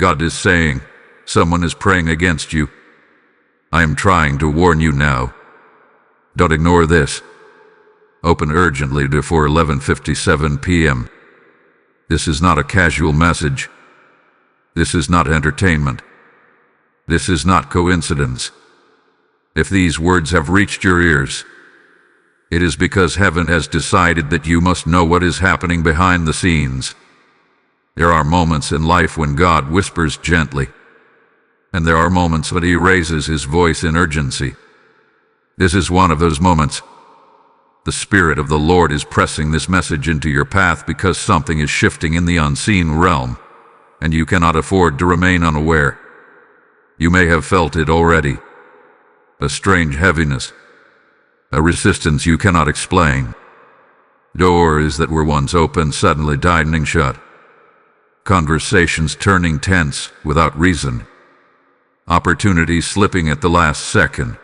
God is saying, someone is praying against you. I am trying to warn you now. Don't ignore this. Open urgently before 11:57 p.m. This is not a casual message. This is not entertainment. This is not coincidence. If these words have reached your ears, it is because heaven has decided that you must know what is happening behind the scenes. There are moments in life when God whispers gently, and there are moments when He raises His voice in urgency. This is one of those moments. The Spirit of the Lord is pressing this message into your path because something is shifting in the unseen realm, and you cannot afford to remain unaware. You may have felt it already. A strange heaviness, a resistance you cannot explain. Doors that were once open suddenly tightening shut. Conversations turning tense without reason. Opportunities slipping at the last second.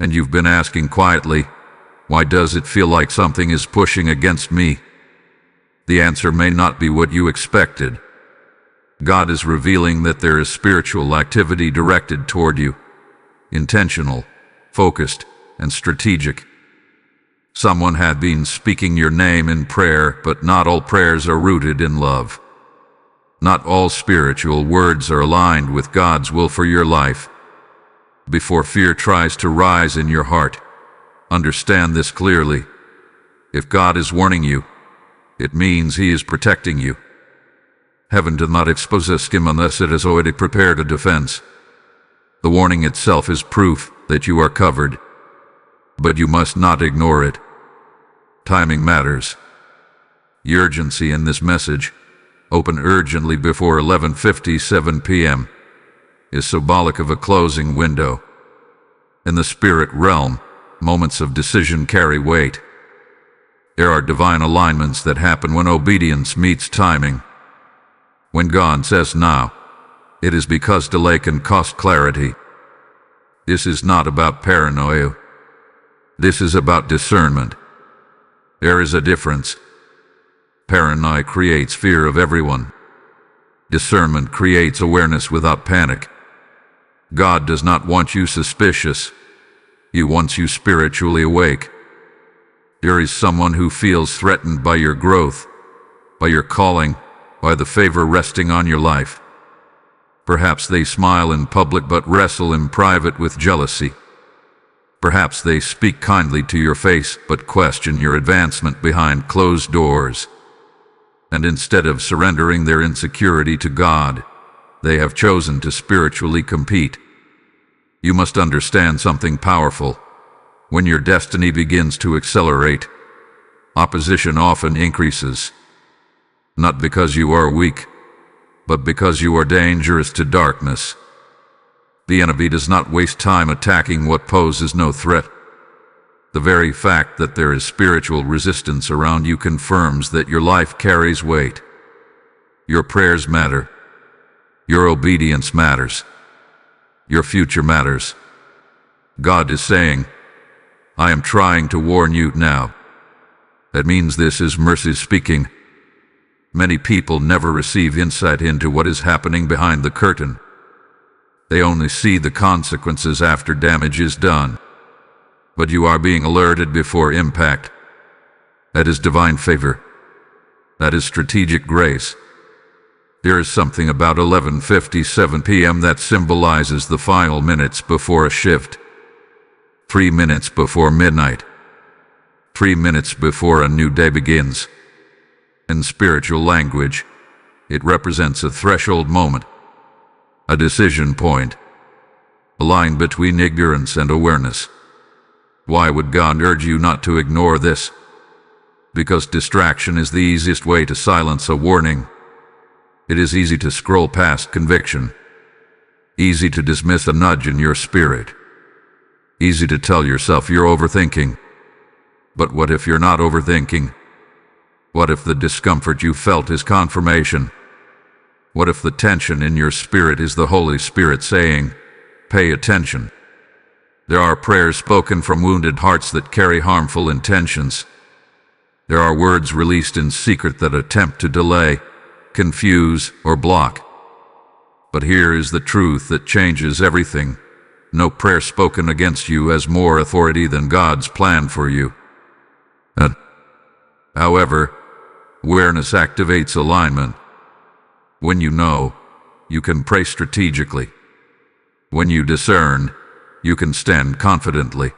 And you've been asking quietly, why does it feel like something is pushing against me? The answer may not be what you expected. God is revealing that there is spiritual activity directed toward you. Intentional, focused, and strategic. Someone had been speaking your name in prayer, but not all prayers are rooted in love. Not all spiritual words are aligned with God's will for your life. Before fear tries to rise in your heart, understand this clearly. If God is warning you, it means He is protecting you. Heaven does not expose a scheme unless it has already prepared a defense. The warning itself is proof that you are covered, but you must not ignore it. Timing matters. The urgency in this message, open urgently before 11:57 p.m., is symbolic of a closing window. In the spirit realm, moments of decision carry weight. There are divine alignments that happen when obedience meets timing. When God says now, it is because delay can cost clarity. This is not about paranoia. This is about discernment. There is a difference. Paranoia creates fear of everyone. Discernment creates awareness without panic. God does not want you suspicious. He wants you spiritually awake. There is someone who feels threatened by your growth, by your calling, by the favor resting on your life. Perhaps they smile in public but wrestle in private with jealousy. Perhaps they speak kindly to your face but question your advancement behind closed doors. And instead of surrendering their insecurity to God, they have chosen to spiritually compete. You must understand something powerful. When your destiny begins to accelerate, opposition often increases. Not because you are weak, but because you are dangerous to darkness. The enemy does not waste time attacking what poses no threat. The very fact that there is spiritual resistance around you confirms that your life carries weight. Your prayers matter. Your obedience matters. Your future matters. God is saying, I am trying to warn you now. That means this is mercy speaking. Many people never receive insight into what is happening behind the curtain. They only see the consequences after damage is done. But you are being alerted before impact. That is divine favor. That is strategic grace. There is something about 11:57 p.m. that symbolizes the final minutes before a shift. 3 minutes before midnight. 3 minutes before a new day begins. In spiritual language, it represents a threshold moment, a decision point, a line between ignorance and awareness. Why would God urge you not to ignore this? Because distraction is the easiest way to silence a warning. It is easy to scroll past conviction, easy to dismiss a nudge in your spirit, easy to tell yourself you're overthinking. But what if you're not overthinking? What if the discomfort you felt is confirmation? What if the tension in your spirit is the Holy Spirit saying, pay attention? There are prayers spoken from wounded hearts that carry harmful intentions. There are words released in secret that attempt to delay, confuse, or block. But here is the truth that changes everything. No prayer spoken against you has more authority than God's plan for you. However, awareness activates alignment. When you know, you can pray strategically. When you discern, you can stand confidently.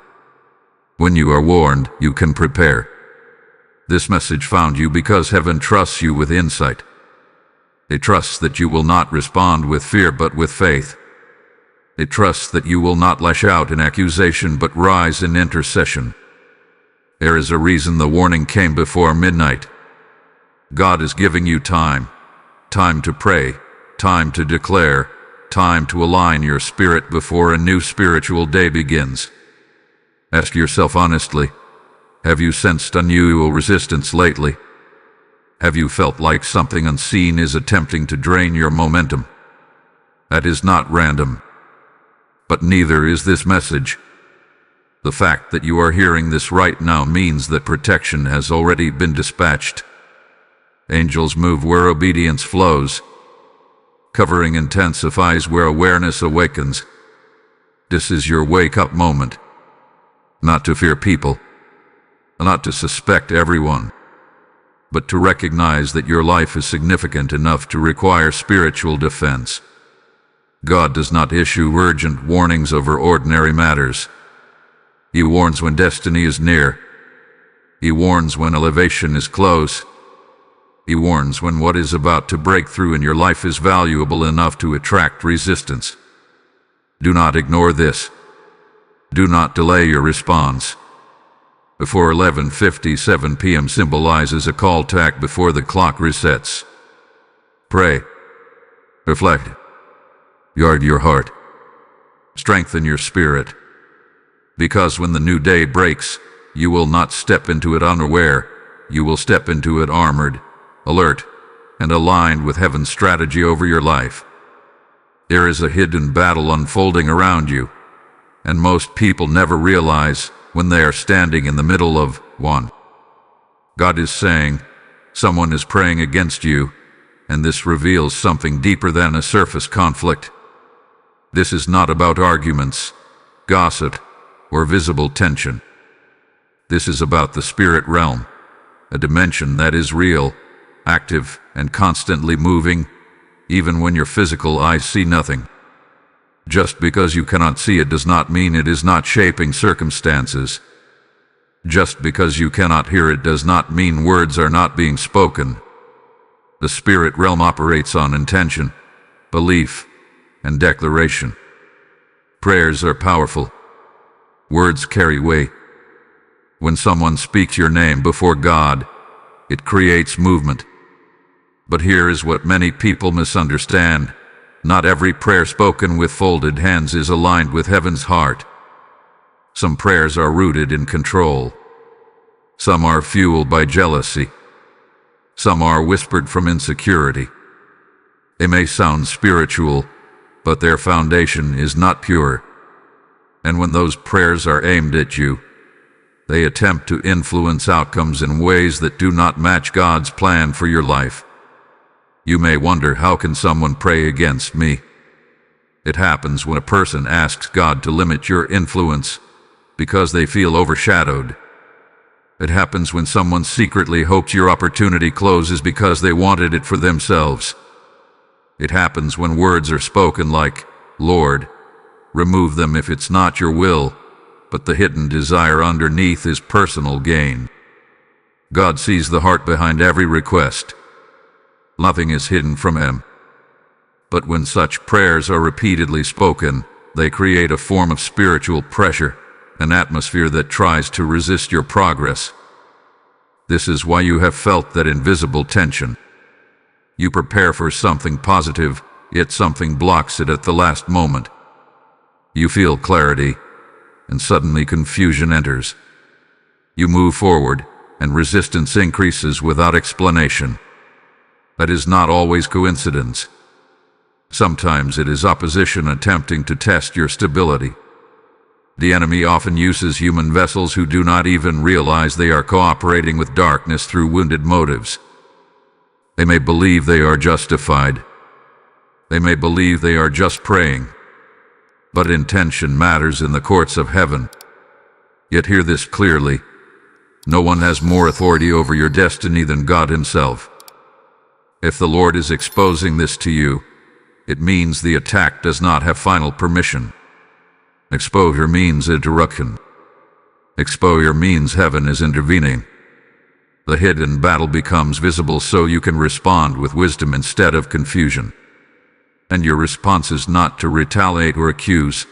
When you are warned, you can prepare. This message found you because heaven trusts you with insight. It trusts that you will not respond with fear but with faith. It trusts that you will not lash out in accusation but rise in intercession. There is a reason the warning came before midnight. God is giving you time. Time to pray, time to declare, time to align your spirit before a new spiritual day begins. Ask yourself honestly, have you sensed unusual resistance lately? Have you felt like something unseen is attempting to drain your momentum? That is not random. But neither is this message. The fact that you are hearing this right now means that protection has already been dispatched. Angels move where obedience flows. Covering intensifies where awareness awakens. This is your wake-up moment. Not to fear people, not to suspect everyone, but to recognize that your life is significant enough to require spiritual defense. God does not issue urgent warnings over ordinary matters. He warns when destiny is near. He warns when elevation is close. He warns when what is about to break through in your life is valuable enough to attract resistance. Do not ignore this. Do not delay your response. Before 11:57 p.m. symbolizes a call to act before the clock resets. Pray. Reflect. Guard your heart. Strengthen your spirit. Because when the new day breaks, you will not step into it unaware. You will step into it armored, alert, and aligned with heaven's strategy over your life. There is a hidden battle unfolding around you, and most people never realize when they are standing in the middle of one. God is saying, someone is praying against you, and this reveals something deeper than a surface conflict. This is not about arguments, gossip, or visible tension. This is about the spirit realm, a dimension that is real, active, and constantly moving, even when your physical eyes see nothing. Just because you cannot see it does not mean it is not shaping circumstances. Just because you cannot hear it does not mean words are not being spoken. The spirit realm operates on intention, belief, and declaration. Prayers are powerful. Words carry weight. When someone speaks your name before God, it creates movement. But here is what many people misunderstand. Not every prayer spoken with folded hands is aligned with heaven's heart. Some prayers are rooted in control. Some are fueled by jealousy. Some are whispered from insecurity. They may sound spiritual, but their foundation is not pure. And when those prayers are aimed at you, they attempt to influence outcomes in ways that do not match God's plan for your life. You may wonder, how can someone pray against me? It happens when a person asks God to limit your influence because they feel overshadowed. It happens when someone secretly hopes your opportunity closes because they wanted it for themselves. It happens when words are spoken like, Lord, remove them if it's not your will, but the hidden desire underneath is personal gain. God sees the heart behind every request. Nothing is hidden from him. But when such prayers are repeatedly spoken, they create a form of spiritual pressure, an atmosphere that tries to resist your progress. This is why you have felt that invisible tension. You prepare for something positive, yet something blocks it at the last moment. You feel clarity, and suddenly confusion enters. You move forward, and resistance increases without explanation. That is not always coincidence. Sometimes it is opposition attempting to test your stability. The enemy often uses human vessels who do not even realize they are cooperating with darkness through wounded motives. They may believe they are justified. They may believe they are just praying, but intention matters in the courts of heaven. Yet hear this clearly. No one has more authority over your destiny than God Himself. If the Lord is exposing this to you, it means the attack does not have final permission. Exposure means interruption. Exposure means heaven is intervening. The hidden battle becomes visible so you can respond with wisdom instead of confusion. And your response is not to retaliate or accuse.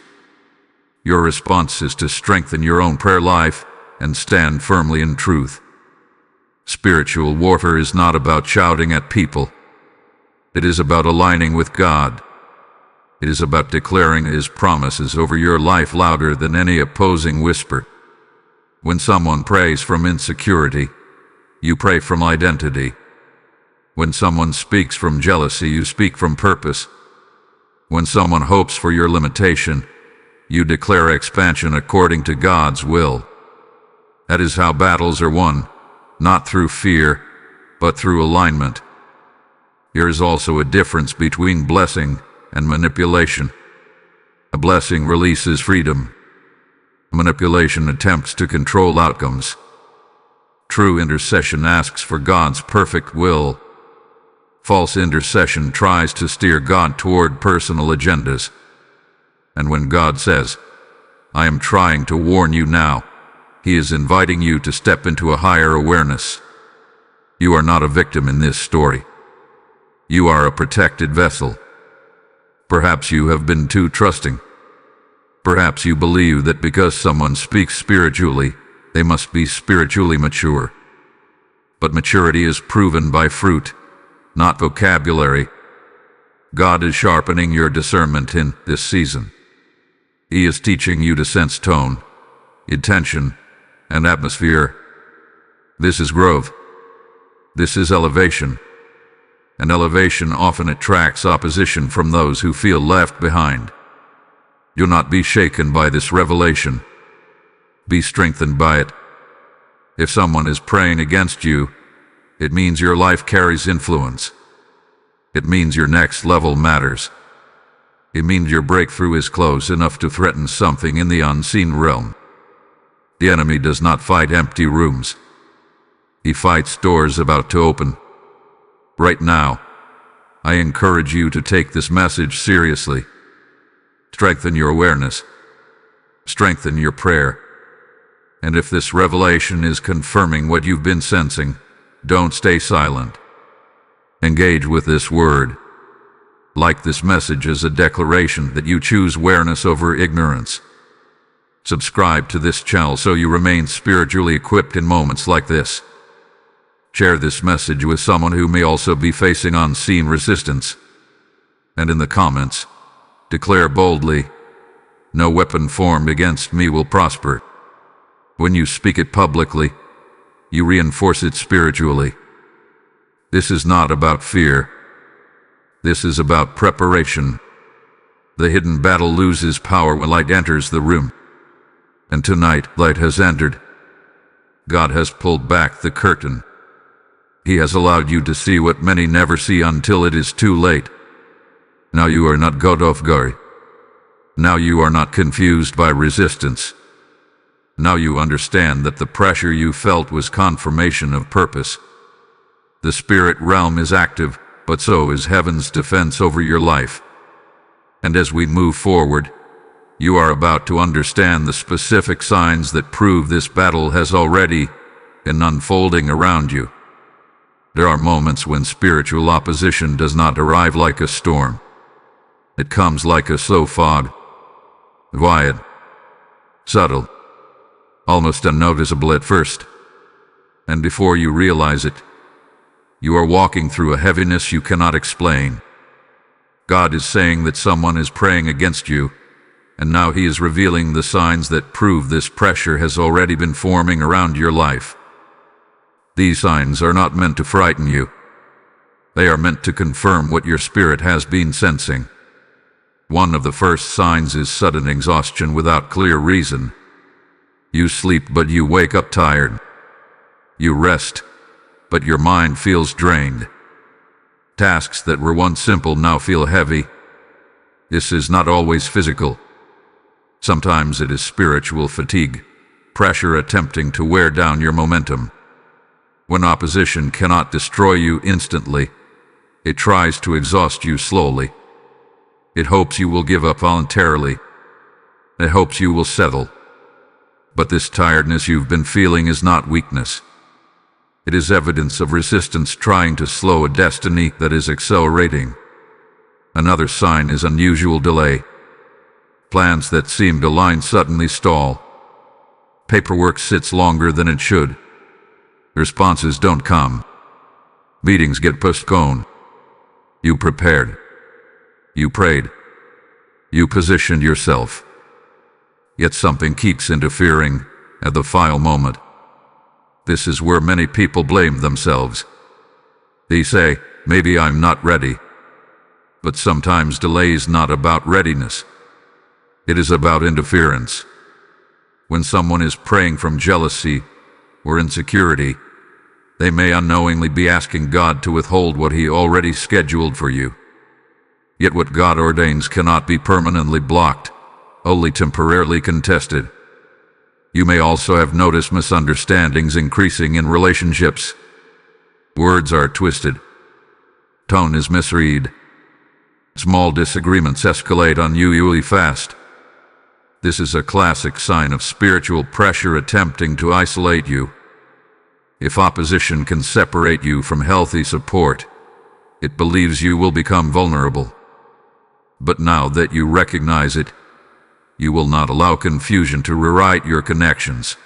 Your response is to strengthen your own prayer life and stand firmly in truth. Spiritual warfare is not about shouting at people. It is about aligning with God. It is about declaring His promises over your life louder than any opposing whisper. When someone prays from insecurity, you pray from identity. When someone speaks from jealousy, you speak from purpose. When someone hopes for your limitation, you declare expansion according to God's will. That is how battles are won, not through fear, but through alignment. There is also a difference between blessing and manipulation. A blessing releases freedom. Manipulation attempts to control outcomes. True intercession asks for God's perfect will. False intercession tries to steer God toward personal agendas. And when God says, "I am trying to warn you now," He is inviting you to step into a higher awareness. You are not a victim in this story. You are a protected vessel. Perhaps you have been too trusting. Perhaps you believe that because someone speaks spiritually, they must be spiritually mature. But maturity is proven by fruit, not vocabulary. God is sharpening your discernment in this season. He is teaching you to sense tone, intention, and atmosphere. This is growth. This is elevation. And elevation often attracts opposition from those who feel left behind. Do not be shaken by this revelation. Be strengthened by it. If someone is praying against you, it means your life carries influence. It means your next level matters. It means your breakthrough is close enough to threaten something in the unseen realm. The enemy does not fight empty rooms. He fights doors about to open. Right now, I encourage you to take this message seriously. Strengthen your awareness. Strengthen your prayer. And if this revelation is confirming what you've been sensing, don't stay silent. Engage with this word. Like this message as a declaration that you choose awareness over ignorance. Subscribe to this channel so you remain spiritually equipped in moments like this. Share this message with someone who may also be facing unseen resistance. And in the comments, declare boldly, "No weapon formed against me will prosper." When you speak it publicly, you reinforce it spiritually. This is not about fear. This is about preparation. The hidden battle loses power when light enters the room. And tonight, light has entered. God has pulled back the curtain. He has allowed you to see what many never see until it is too late. Now you are not caught off guard. Now you are not confused by resistance. Now you understand that the pressure you felt was confirmation of purpose. The spirit realm is active, but so is heaven's defense over your life. And as we move forward, you are about to understand the specific signs that prove this battle has already been unfolding around you. There are moments when spiritual opposition does not arrive like a storm. It comes like a slow fog. Quiet, subtle, almost unnoticeable at first. And before you realize it, you are walking through a heaviness you cannot explain. God is saying that someone is praying against you, and now He is revealing the signs that prove this pressure has already been forming around your life. These signs are not meant to frighten you. They are meant to confirm what your spirit has been sensing. One of the first signs is sudden exhaustion without clear reason. You sleep, but you wake up tired. You rest, but your mind feels drained. Tasks that were once simple now feel heavy, This is not always physical. Sometimes it is spiritual fatigue, pressure attempting to wear down your momentum. When opposition cannot destroy you instantly, it tries to exhaust you slowly. It hopes you will give up voluntarily. It hopes you will settle. But this tiredness you've been feeling is not weakness. It is evidence of resistance trying to slow a destiny that is accelerating. Another sign is unusual delay. Plans that seemed aligned suddenly stall. Paperwork sits longer than it should. Responses don't come. Meetings get postponed. You prepared. You prayed. You positioned yourself. Yet something keeps interfering at the final moment. This is where many people blame themselves. They say, maybe I'm not ready. But sometimes delay is not about readiness. It is about interference. When someone is praying from jealousy or insecurity, they may unknowingly be asking God to withhold what He already scheduled for you. Yet what God ordains cannot be permanently blocked, only temporarily contested. You may also have noticed misunderstandings increasing in relationships. Words are twisted. Tone is misread. Small disagreements escalate unusually fast. This is a classic sign of spiritual pressure attempting to isolate you. If opposition can separate you from healthy support, it believes you will become vulnerable. But now that you recognize it, you will not allow confusion to rewrite your connections.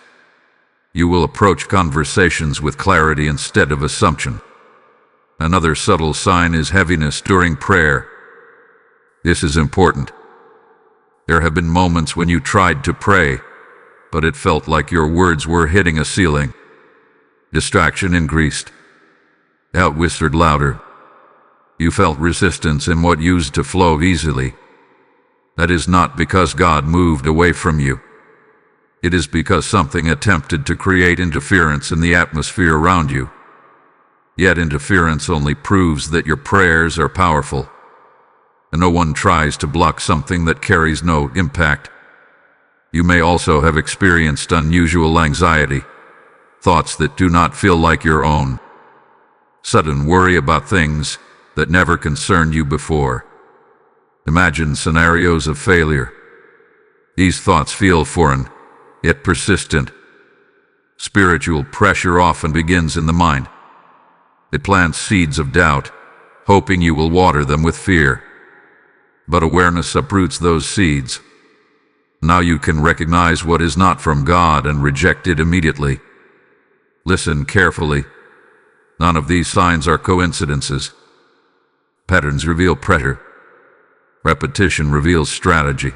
You will approach conversations with clarity instead of assumption. Another subtle sign is heaviness during prayer. This is important. There have been moments when you tried to pray, but it felt like your words were hitting a ceiling. Distraction increased. Doubt whispered louder. You felt resistance in what used to flow easily. That is not because God moved away from you. It is because something attempted to create interference in the atmosphere around you. Yet interference only proves that your prayers are powerful. And no one tries to block something that carries no impact. You may also have experienced unusual anxiety, thoughts that do not feel like your own. Sudden worry about things that never concerned you before. Imagine scenarios of failure. These thoughts feel foreign, yet persistent. Spiritual pressure often begins in the mind. It plants seeds of doubt, hoping you will water them with fear. But awareness uproots those seeds. Now you can recognize what is not from God and reject it immediately. Listen carefully. None of these signs are coincidences. Patterns reveal pressure. Repetition reveals strategy.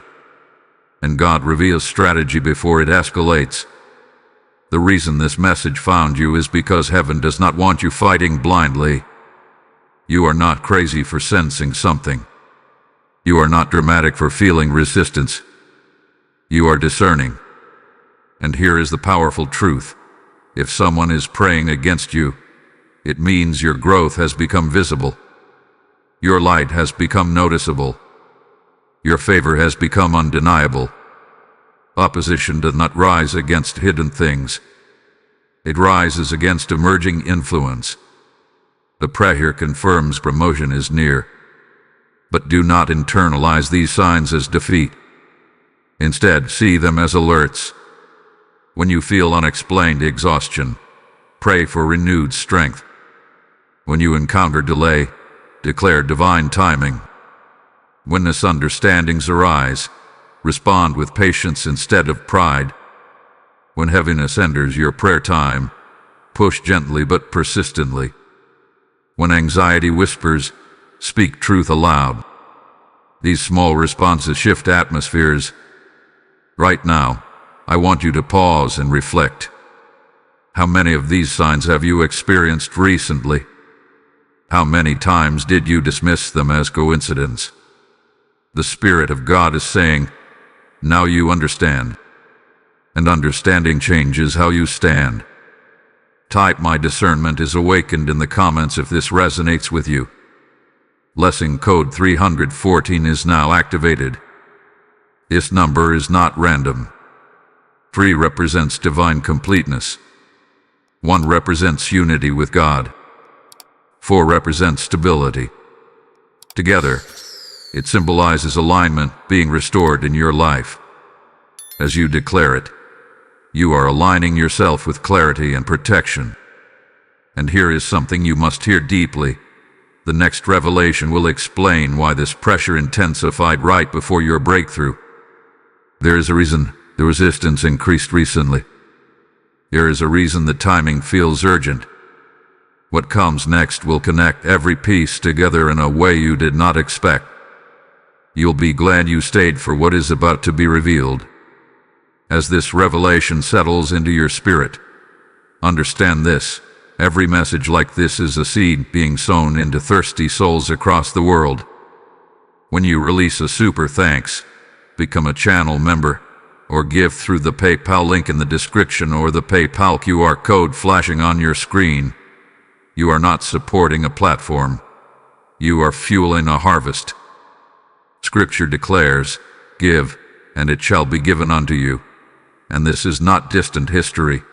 And God reveals strategy before it escalates. The reason this message found you is because heaven does not want you fighting blindly. You are not crazy for sensing something. You are not dramatic for feeling resistance. You are discerning. And here is the powerful truth. If someone is praying against you, it means your growth has become visible. Your light has become noticeable. Your favor has become undeniable. Opposition does not rise against hidden things. It rises against emerging influence. The pressure confirms promotion is near. But do not internalize these signs as defeat. Instead, see them as alerts. When you feel unexplained exhaustion, pray for renewed strength. When you encounter delay, declare divine timing. When misunderstandings arise, respond with patience instead of pride. When heaviness enters your prayer time, push gently but persistently. When anxiety whispers, speak truth aloud. These small responses shift atmospheres. Right now, I want you to pause and reflect. How many of these signs have you experienced recently? How many times did you dismiss them as coincidence? The Spirit of God is saying, now you understand. And understanding changes how you stand. Type "My discernment is awakened" in the comments if this resonates with you. Blessing code 314 is now activated. This number is not random. 3 represents divine completeness. 1 represents unity with God. 4 represents stability. Together, it symbolizes alignment being restored in your life. As you declare it, you are aligning yourself with clarity and protection. And here is something you must hear deeply. The next revelation will explain why this pressure intensified right before your breakthrough. There is a reason the resistance increased recently. There is a reason the timing feels urgent. What comes next will connect every piece together in a way you did not expect. You'll be glad you stayed for what is about to be revealed. As this revelation settles into your spirit, understand this: every message like this is a seed being sown into thirsty souls across the world. When you release a super thanks, become a channel member, or give through the PayPal link in the description or the PayPal QR code flashing on your screen, you are not supporting a platform. You are fueling a harvest. Scripture declares, "Give, and it shall be given unto you." And this is not distant history.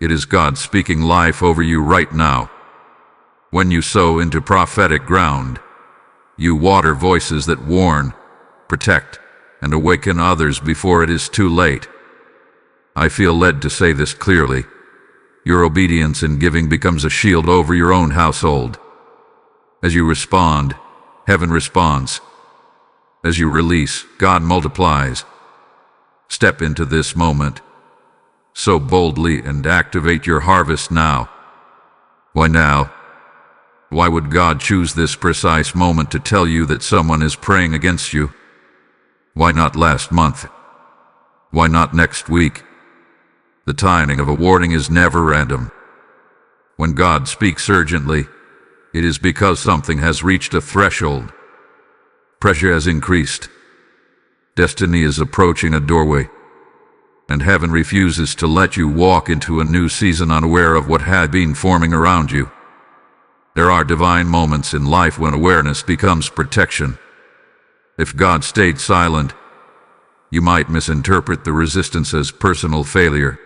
It is God speaking life over you right now. When you sow into prophetic ground, you water voices that warn, protect, and awaken others before it is too late. I feel led to say this clearly. Your obedience in giving becomes a shield over your own household. As you respond, heaven responds. As you release, God multiplies. Step into this moment. Sow boldly and activate your harvest now. Why now? Why would God choose this precise moment to tell you that someone is praying against you? Why not last month? Why not next week? The timing of a warning is never random. When God speaks urgently, it is because something has reached a threshold. Pressure has increased. Destiny is approaching a doorway. And heaven refuses to let you walk into a new season unaware of what had been forming around you. There are divine moments in life when awareness becomes protection. If God stayed silent, you might misinterpret the resistance as personal failure.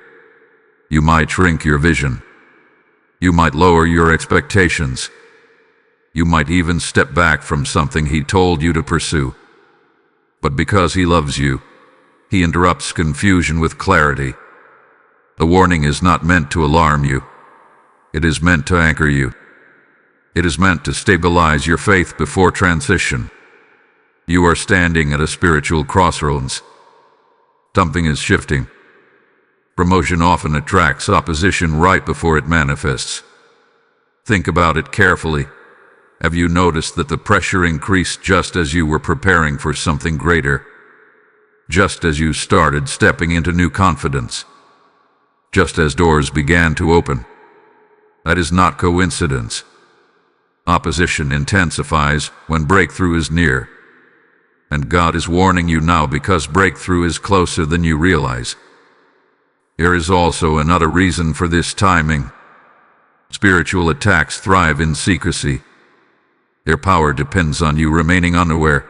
You might shrink your vision. You might lower your expectations. You might even step back from something He told you to pursue. But because He loves you, He interrupts confusion with clarity. The warning is not meant to alarm you. It is meant to anchor you. It is meant to stabilize your faith before transition. You are standing at a spiritual crossroads. Something is shifting. Promotion often attracts opposition right before it manifests. Think about it carefully. Have you noticed that the pressure increased just as you were preparing for something greater? Just as you started stepping into new confidence? Just as doors began to open? That is not coincidence. Opposition intensifies when breakthrough is near. And God is warning you now because breakthrough is closer than you realize. There is also another reason for this timing. Spiritual attacks thrive in secrecy. Their power depends on you remaining unaware.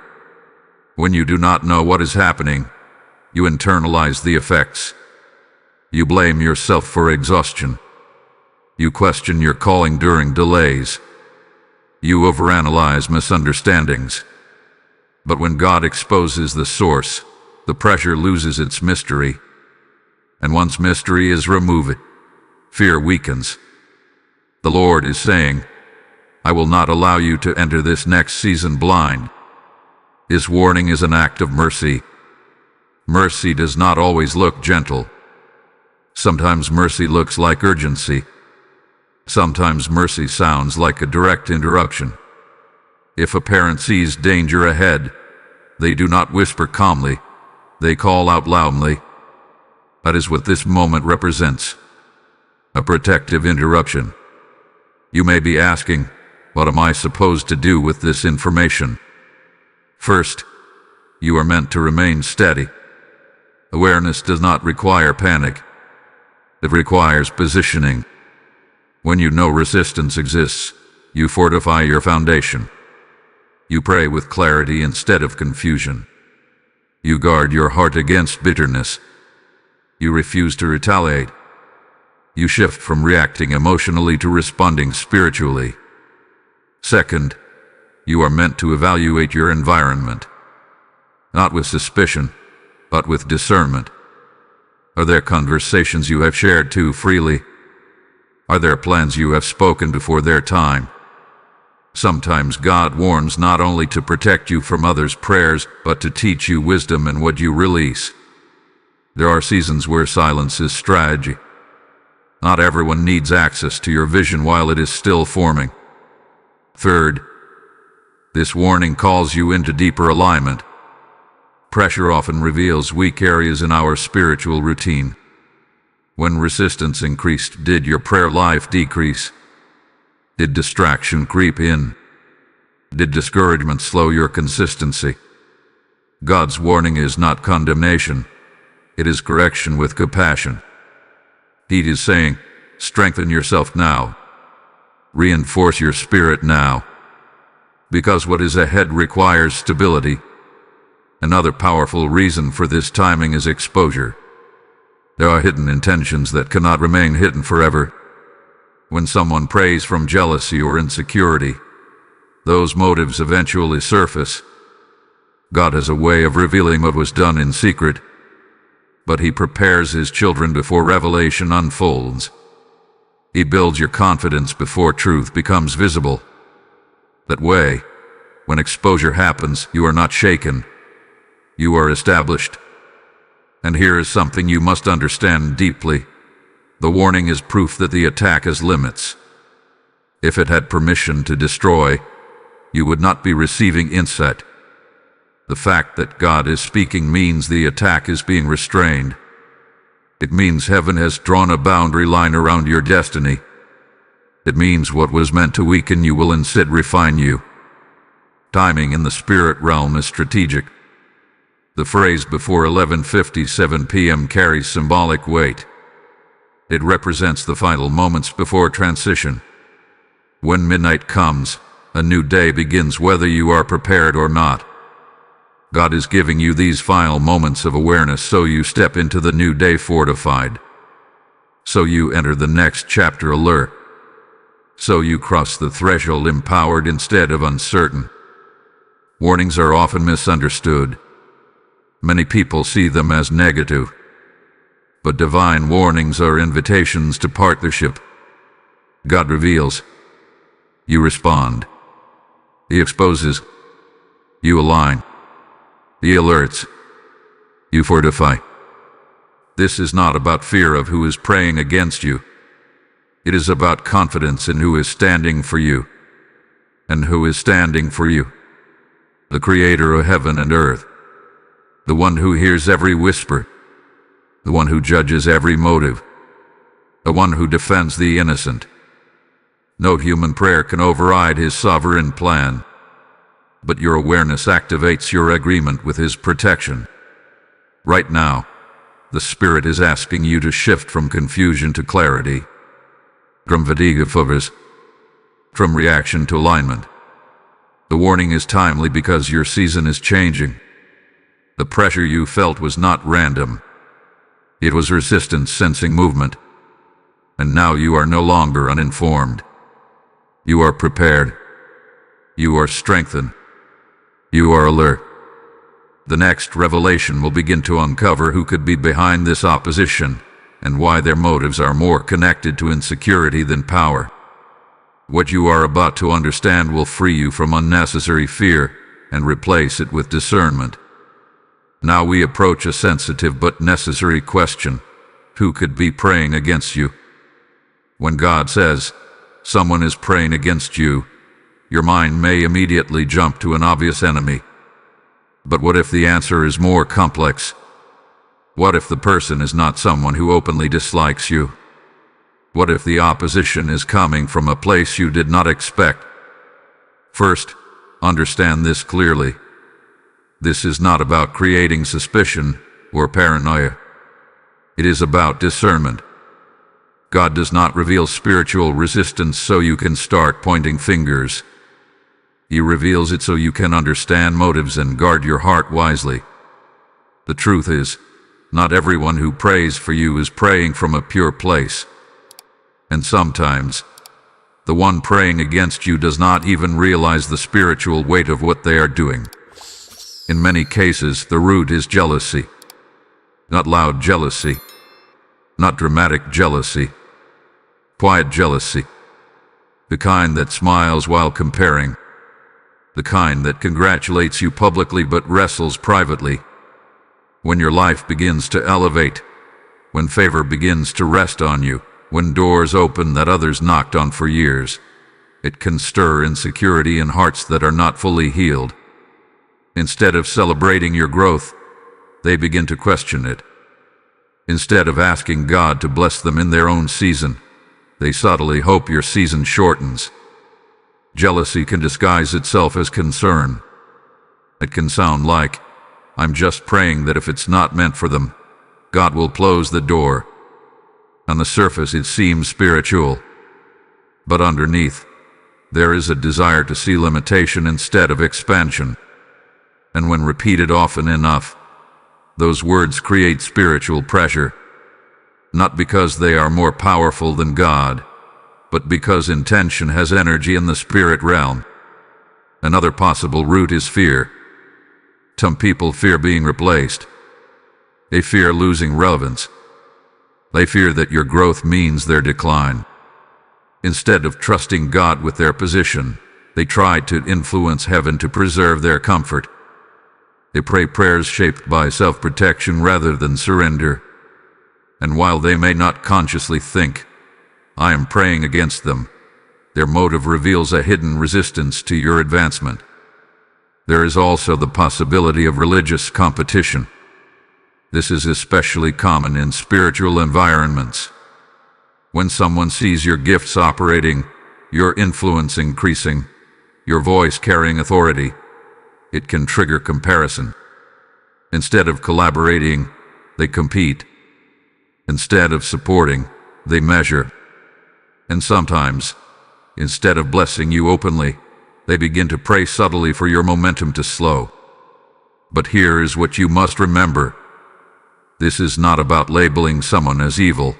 When you do not know what is happening, you internalize the effects. You blame yourself for exhaustion. You question your calling during delays. You overanalyze misunderstandings. But when God exposes the source, the pressure loses its mystery. And once mystery is removed, fear weakens. The Lord is saying, I will not allow you to enter this next season blind. His warning is an act of mercy. Mercy does not always look gentle. Sometimes mercy looks like urgency. Sometimes mercy sounds like a direct interruption. If a parent sees danger ahead, they do not whisper calmly, they call out loudly. That is what this moment represents. A protective interruption. You may be asking, what am I supposed to do with this information? First, you are meant to remain steady. Awareness does not require panic. It requires positioning. When you know resistance exists, you fortify your foundation. You pray with clarity instead of confusion. You guard your heart against bitterness. You refuse to retaliate. You shift from reacting emotionally to responding spiritually. Second, you are meant to evaluate your environment, not with suspicion, but with discernment. Are there conversations you have shared too freely? Are there plans you have spoken before their time? Sometimes God warns not only to protect you from others' prayers, but to teach you wisdom in what you release. There are seasons where silence is strategy. Not everyone needs access to your vision while it is still forming. Third, this warning calls you into deeper alignment. Pressure often reveals weak areas in our spiritual routine. When resistance increased, did your prayer life decrease? Did distraction creep in? Did discouragement slow your consistency? God's warning is not condemnation. It is correction with compassion. He is saying, strengthen yourself now. Reinforce your spirit now. Because what is ahead requires stability. Another powerful reason for this timing is exposure. There are hidden intentions that cannot remain hidden forever. When someone prays from jealousy or insecurity, those motives eventually surface. God has a way of revealing what was done in secret, but He prepares His children before revelation unfolds. He builds your confidence before truth becomes visible. That way, when exposure happens, you are not shaken. You are established. And here is something you must understand deeply. The warning is proof that the attack has limits. If it had permission to destroy, you would not be receiving insight. The fact that God is speaking means the attack is being restrained. It means heaven has drawn a boundary line around your destiny. It means what was meant to weaken you will instead refine you. Timing in the spirit realm is strategic. The phrase before 11:57 p.m. carries symbolic weight. It represents the final moments before transition. When midnight comes, a new day begins whether you are prepared or not. God is giving you these final moments of awareness so you step into the new day fortified. So you enter the next chapter alert. So you cross the threshold empowered instead of uncertain. Warnings are often misunderstood. Many people see them as negative. But divine warnings are invitations to partnership. God reveals. You respond. He exposes. You align. He alerts. You fortify. This is not about fear of who is praying against you. It is about confidence in who is standing for you. And who is standing for you? The Creator of heaven and earth. The one who hears every whisper. The one who judges every motive. The one who defends the innocent. No human prayer can override His sovereign plan. But your awareness activates your agreement with His protection. Right now, the Spirit is asking you to shift from confusion to clarity. From fatigue to focus. From reaction to alignment. The warning is timely because your season is changing. The pressure you felt was not random. It was resistance sensing movement. And now you are no longer uninformed. You are prepared. You are strengthened. You are alert. The next revelation will begin to uncover who could be behind this opposition and why their motives are more connected to insecurity than power. What you are about to understand will free you from unnecessary fear and replace it with discernment. Now we approach a sensitive but necessary question. Who could be praying against you? When God says, someone is praying against you, your mind may immediately jump to an obvious enemy. But what if the answer is more complex? What if the person is not someone who openly dislikes you? What if the opposition is coming from a place you did not expect? First, understand this clearly. This is not about creating suspicion or paranoia. It is about discernment. God does not reveal spiritual resistance so you can start pointing fingers. He reveals it so you can understand motives and guard your heart wisely. The truth is, not everyone who prays for you is praying from a pure place. And sometimes, the one praying against you does not even realize the spiritual weight of what they are doing. In many cases, the root is jealousy. Not loud jealousy, not dramatic jealousy, quiet jealousy. The kind that smiles while comparing. The kind that congratulates you publicly but wrestles privately. When your life begins to elevate, when favor begins to rest on you, when doors open that others knocked on for years, it can stir insecurity in hearts that are not fully healed. Instead of celebrating your growth, they begin to question it. Instead of asking God to bless them in their own season, they subtly hope your season shortens. Jealousy can disguise itself as concern. It can sound like, "I'm just praying that if it's not meant for them, God will close the door." On the surface it seems spiritual, but underneath, there is a desire to see limitation instead of expansion. And when repeated often enough, those words create spiritual pressure, not because they are more powerful than God, but because intention has energy in the spirit realm. Another possible root is fear. Some people fear being replaced. They fear losing relevance. They fear that your growth means their decline. Instead of trusting God with their position, they try to influence heaven to preserve their comfort. They pray prayers shaped by self-protection rather than surrender. And while they may not consciously think, "I am praying against them," their motive reveals a hidden resistance to your advancement. There is also the possibility of religious competition. This is especially common in spiritual environments. When someone sees your gifts operating, your influence increasing, your voice carrying authority, it can trigger comparison. Instead of collaborating, they compete. Instead of supporting, they measure. And sometimes, instead of blessing you openly, they begin to pray subtly for your momentum to slow. But here is what you must remember. This is not about labeling someone as evil.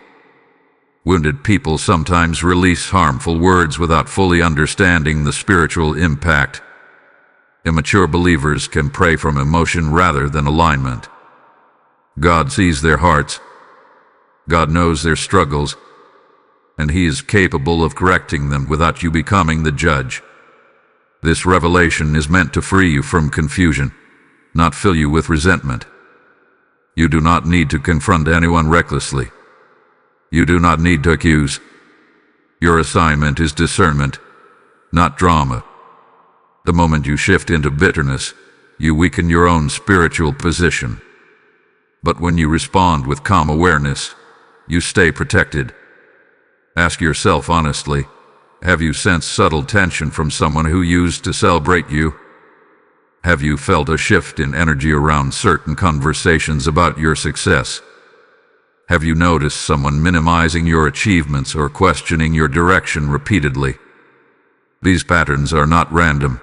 Wounded people sometimes release harmful words without fully understanding the spiritual impact. Immature believers can pray from emotion rather than alignment. God sees their hearts. God knows their struggles, and He is capable of correcting them without you becoming the judge. This revelation is meant to free you from confusion, not fill you with resentment. You do not need to confront anyone recklessly. You do not need to accuse. Your assignment is discernment, not drama. The moment you shift into bitterness, you weaken your own spiritual position. But when you respond with calm awareness, you stay protected. Ask yourself honestly, have you sensed subtle tension from someone who used to celebrate you? Have you felt a shift in energy around certain conversations about your success? Have you noticed someone minimizing your achievements or questioning your direction repeatedly? These patterns are not random.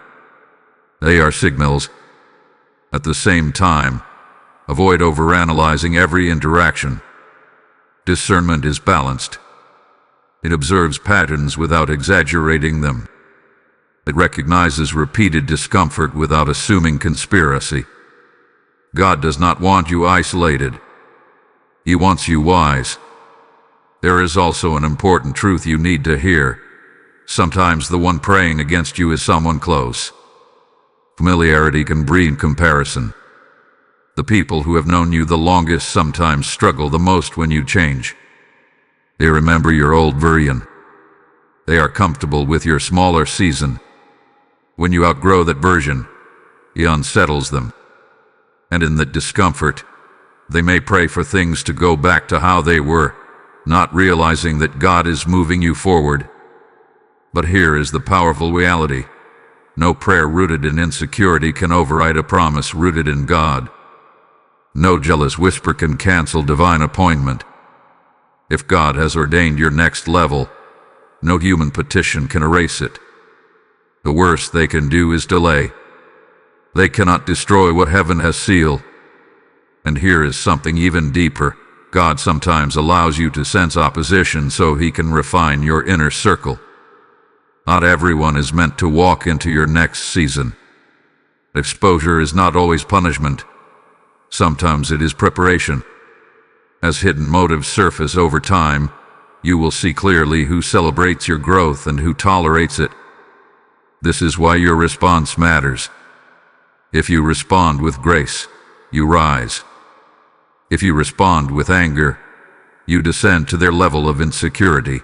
They are signals. At the same time, avoid overanalyzing every interaction. Discernment is balanced. It observes patterns without exaggerating them. It recognizes repeated discomfort without assuming conspiracy. God does not want you isolated. He wants you wise. There is also an important truth you need to hear. Sometimes the one praying against you is someone close. Familiarity can breed comparison. The people who have known you the longest sometimes struggle the most when you change. They remember your old version. They are comfortable with your smaller season. When you outgrow that version, He unsettles them. And in that discomfort, they may pray for things to go back to how they were, not realizing that God is moving you forward. But here is the powerful reality. No prayer rooted in insecurity can override a promise rooted in God. No jealous whisper can cancel divine appointment. If God has ordained your next level, no human petition can erase it. The worst they can do is delay. They cannot destroy what heaven has sealed. And here is something even deeper. God sometimes allows you to sense opposition so He can refine your inner circle. Not everyone is meant to walk into your next season. Exposure is not always punishment. Sometimes it is preparation. As hidden motives surface over time, you will see clearly who celebrates your growth and who tolerates it. This is why your response matters. If you respond with grace, you rise. If you respond with anger, you descend to their level of insecurity.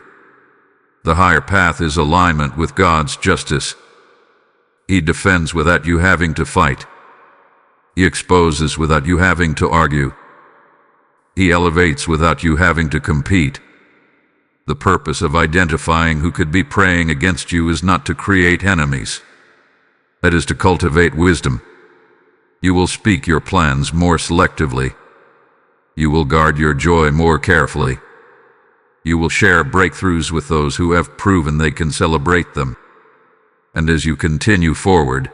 The higher path is alignment with God's justice. He defends without you having to fight. He exposes without you having to argue. He elevates without you having to compete. The purpose of identifying who could be praying against you is not to create enemies. That is to cultivate wisdom. You will speak your plans more selectively. You will guard your joy more carefully. You will share breakthroughs with those who have proven they can celebrate them. And as you continue forward,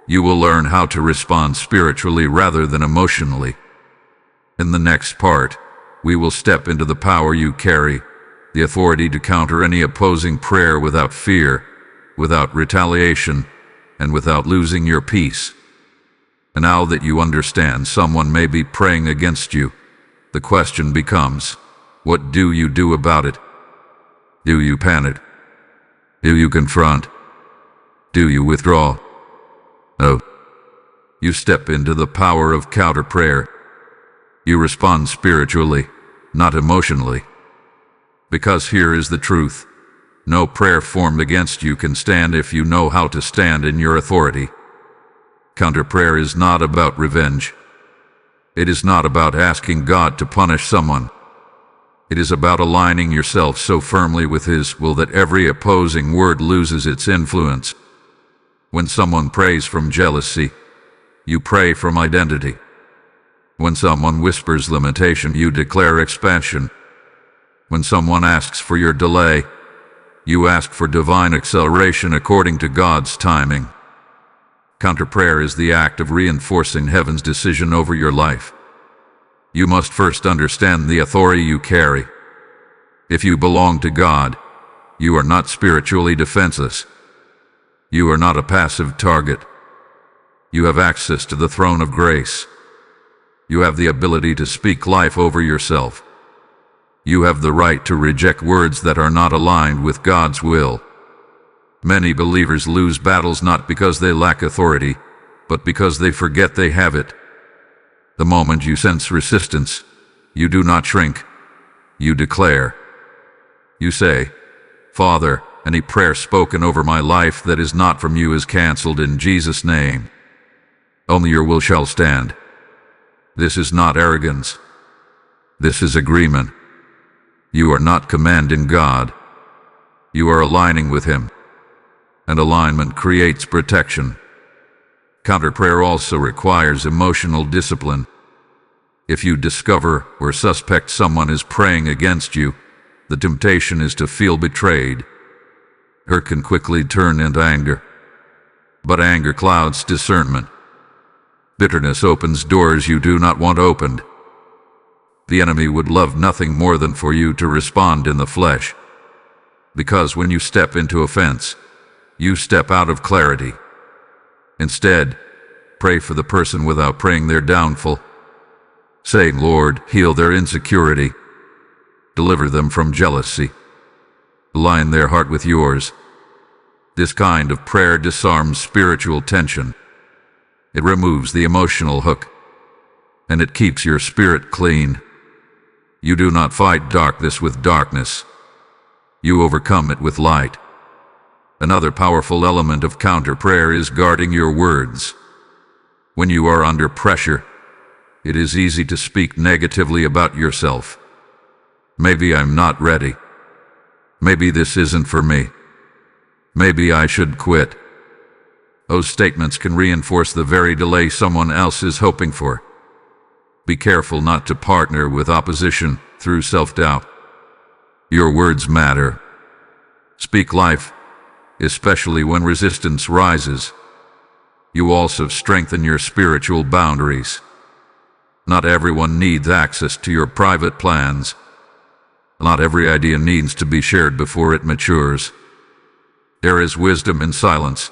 you will learn how to respond spiritually rather than emotionally. In the next part, we will step into the power you carry, the authority to counter any opposing prayer without fear, without retaliation, and without losing your peace. And now that you understand someone may be praying against you, the question becomes, what do you do about it? Do you panic? Do you confront? Do you withdraw? No. You step into the power of counter prayer. You respond spiritually, not emotionally. Because here is the truth. No prayer formed against you can stand if you know how to stand in your authority. Counter prayer is not about revenge. It is not about asking God to punish someone. It is about aligning yourself so firmly with His will that every opposing word loses its influence. When someone prays from jealousy, you pray from identity. When someone whispers limitation, you declare expansion. When someone asks for your delay, you ask for divine acceleration according to God's timing. Counter prayer is the act of reinforcing heaven's decision over your life. You must first understand the authority you carry. If you belong to God, you are not spiritually defenseless. You are not a passive target. You have access to the throne of grace. You have the ability to speak life over yourself. You have the right to reject words that are not aligned with God's will. Many believers lose battles not because they lack authority, but because they forget they have it. The moment you sense resistance, you do not shrink. You declare. You say, Father, any prayer spoken over my life that is not from you is canceled in Jesus' name. Only your will shall stand. This is not arrogance. This is agreement. You are not commanding God. You are aligning with Him. And alignment creates protection. Counter prayer also requires emotional discipline. If you discover or suspect someone is praying against you, the temptation is to feel betrayed. Hurt can quickly turn into anger. But anger clouds discernment. Bitterness opens doors you do not want opened. The enemy would love nothing more than for you to respond in the flesh. Because when you step into offense, you step out of clarity. Instead, pray for the person without praying their downfall. Say, Lord, heal their insecurity. Deliver them from jealousy. Align their heart with yours. This kind of prayer disarms spiritual tension. It removes the emotional hook, and it keeps your spirit clean. You do not fight darkness with darkness. You overcome it with light. Another powerful element of counter prayer is guarding your words. When you are under pressure, it is easy to speak negatively about yourself. Maybe I'm not ready. Maybe this isn't for me. Maybe I should quit. Those statements can reinforce the very delay someone else is hoping for. Be careful not to partner with opposition through self-doubt. Your words matter. Speak life. especially when resistance rises. You also strengthen your spiritual boundaries. Not everyone needs access to your private plans. Not every idea needs to be shared before it matures. There is wisdom in silence.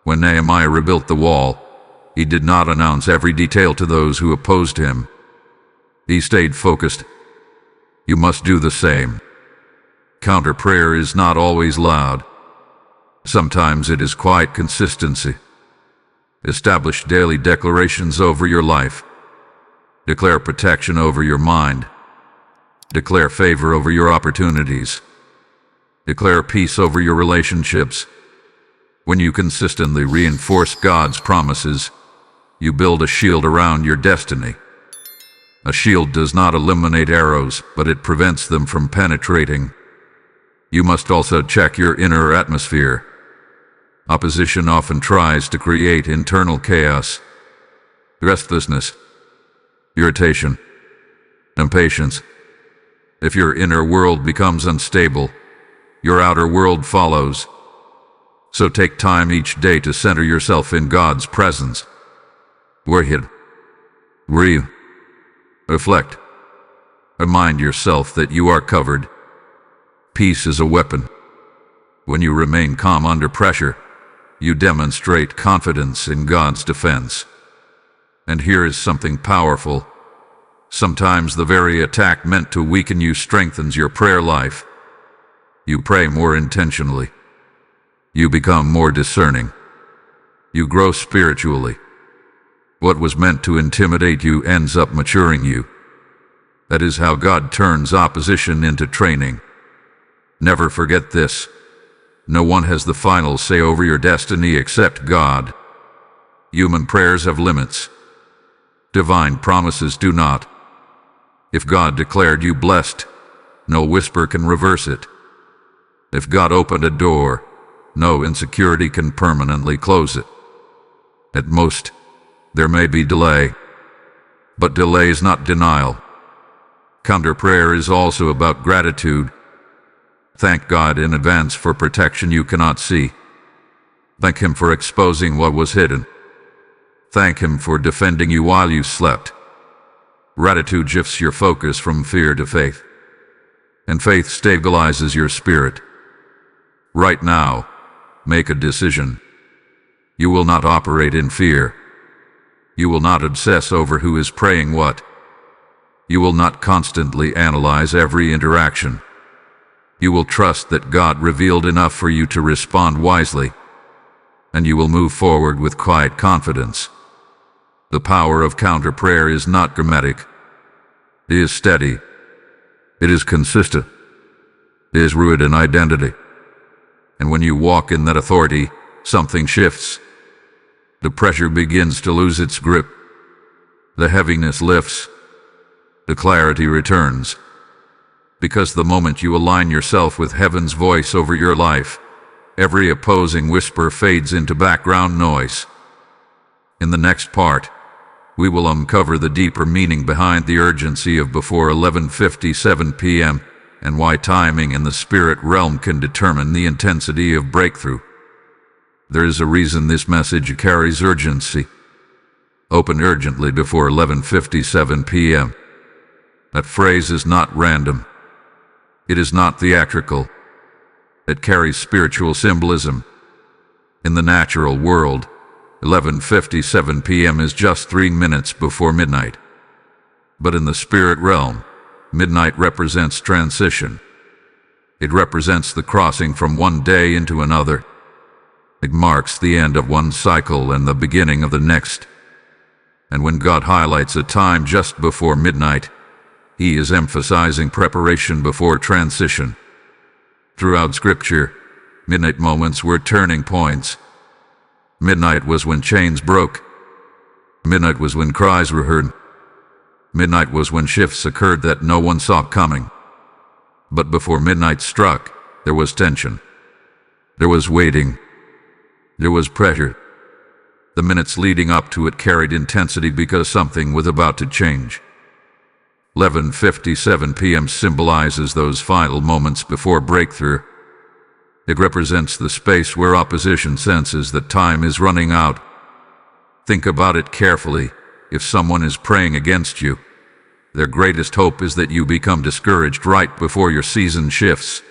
When Nehemiah rebuilt the wall, he did not announce every detail to those who opposed him. He stayed focused. You must do the same. Counter prayer is not always loud. Sometimes it is quiet consistency. Establish daily declarations over your life. Declare protection over your mind. Declare favor over your opportunities. Declare peace over your relationships. When you consistently reinforce God's promises, you build a shield around your destiny. A shield does not eliminate arrows, but it prevents them from penetrating. You must also check your inner atmosphere. Opposition often tries to create internal chaos, restlessness, irritation, impatience. If your inner world becomes unstable, your outer world follows. So take time each day to center yourself in God's presence. Breathe. Reflect. Remind yourself that you are covered. Peace is a weapon. When you remain calm under pressure, you demonstrate confidence in God's defense. And here is something powerful. Sometimes the very attack meant to weaken you strengthens your prayer life. You pray more intentionally. You become more discerning. You grow spiritually. What was meant to intimidate you ends up maturing you. That is how God turns opposition into training. Never forget this. No one has the final say over your destiny except God. Human prayers have limits. Divine promises do not. If God declared you blessed, no whisper can reverse it. If God opened a door, no insecurity can permanently close it. At most, there may be delay, but delay is not denial. Counter prayer is also about gratitude. Thank God in advance for protection you cannot see. Thank Him for exposing what was hidden. Thank Him for defending you while you slept. Gratitude shifts your focus from fear to faith, and faith stabilizes your spirit. Right now, make a decision. You will not operate in fear. You will not obsess over who is praying what. You will not constantly analyze every interaction. You will trust that God revealed enough for you to respond wisely, and you will move forward with quiet confidence. The power of counter prayer is not dramatic. It is steady. It is consistent. It is rooted in identity. And when you walk in that authority, something shifts. The pressure begins to lose its grip. The heaviness lifts. The clarity returns. Because the moment you align yourself with heaven's voice over your life, every opposing whisper fades into background noise. In the next part, we will uncover the deeper meaning behind the urgency of before 11:57 p.m. and why timing in the spirit realm can determine the intensity of breakthrough. There is a reason this message carries urgency. Open urgently before 11:57 p.m. That phrase is not random. It is not theatrical. It carries spiritual symbolism. In the natural world, 11:57 p.m. is just 3 minutes before midnight. But in the spirit realm, midnight represents transition. It represents the crossing from one day into another. It marks the end of one cycle and the beginning of the next. And when God highlights a time just before midnight, He is emphasizing preparation before transition. Throughout Scripture, midnight moments were turning points. Midnight was when chains broke. Midnight was when cries were heard. Midnight was when shifts occurred that no one saw coming. But before midnight struck, there was tension. There was waiting. There was pressure. The minutes leading up to it carried intensity because something was about to change. 11:57 p.m. symbolizes those final moments before breakthrough. It represents the space where opposition senses that time is running out. Think about it carefully. If someone is praying against you, their greatest hope is that you become discouraged right before your season shifts.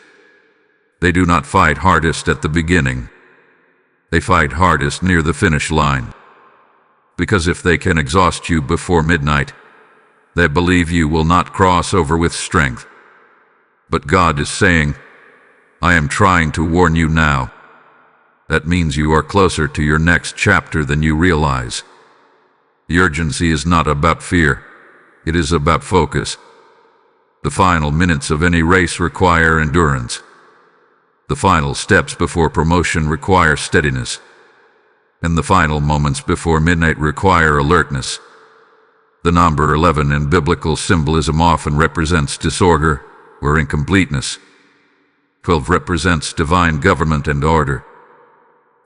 They do not fight hardest at the beginning. They fight hardest near the finish line. Because if they can exhaust you before midnight, they believe you will not cross over with strength. But God is saying, I am trying to warn you now. That means you are closer to your next chapter than you realize. The urgency is not about fear. It is about focus. The final minutes of any race require endurance. The final steps before promotion require steadiness. And the final moments before midnight require alertness. The number 11 in biblical symbolism often represents disorder or incompleteness. 12 represents divine government and order.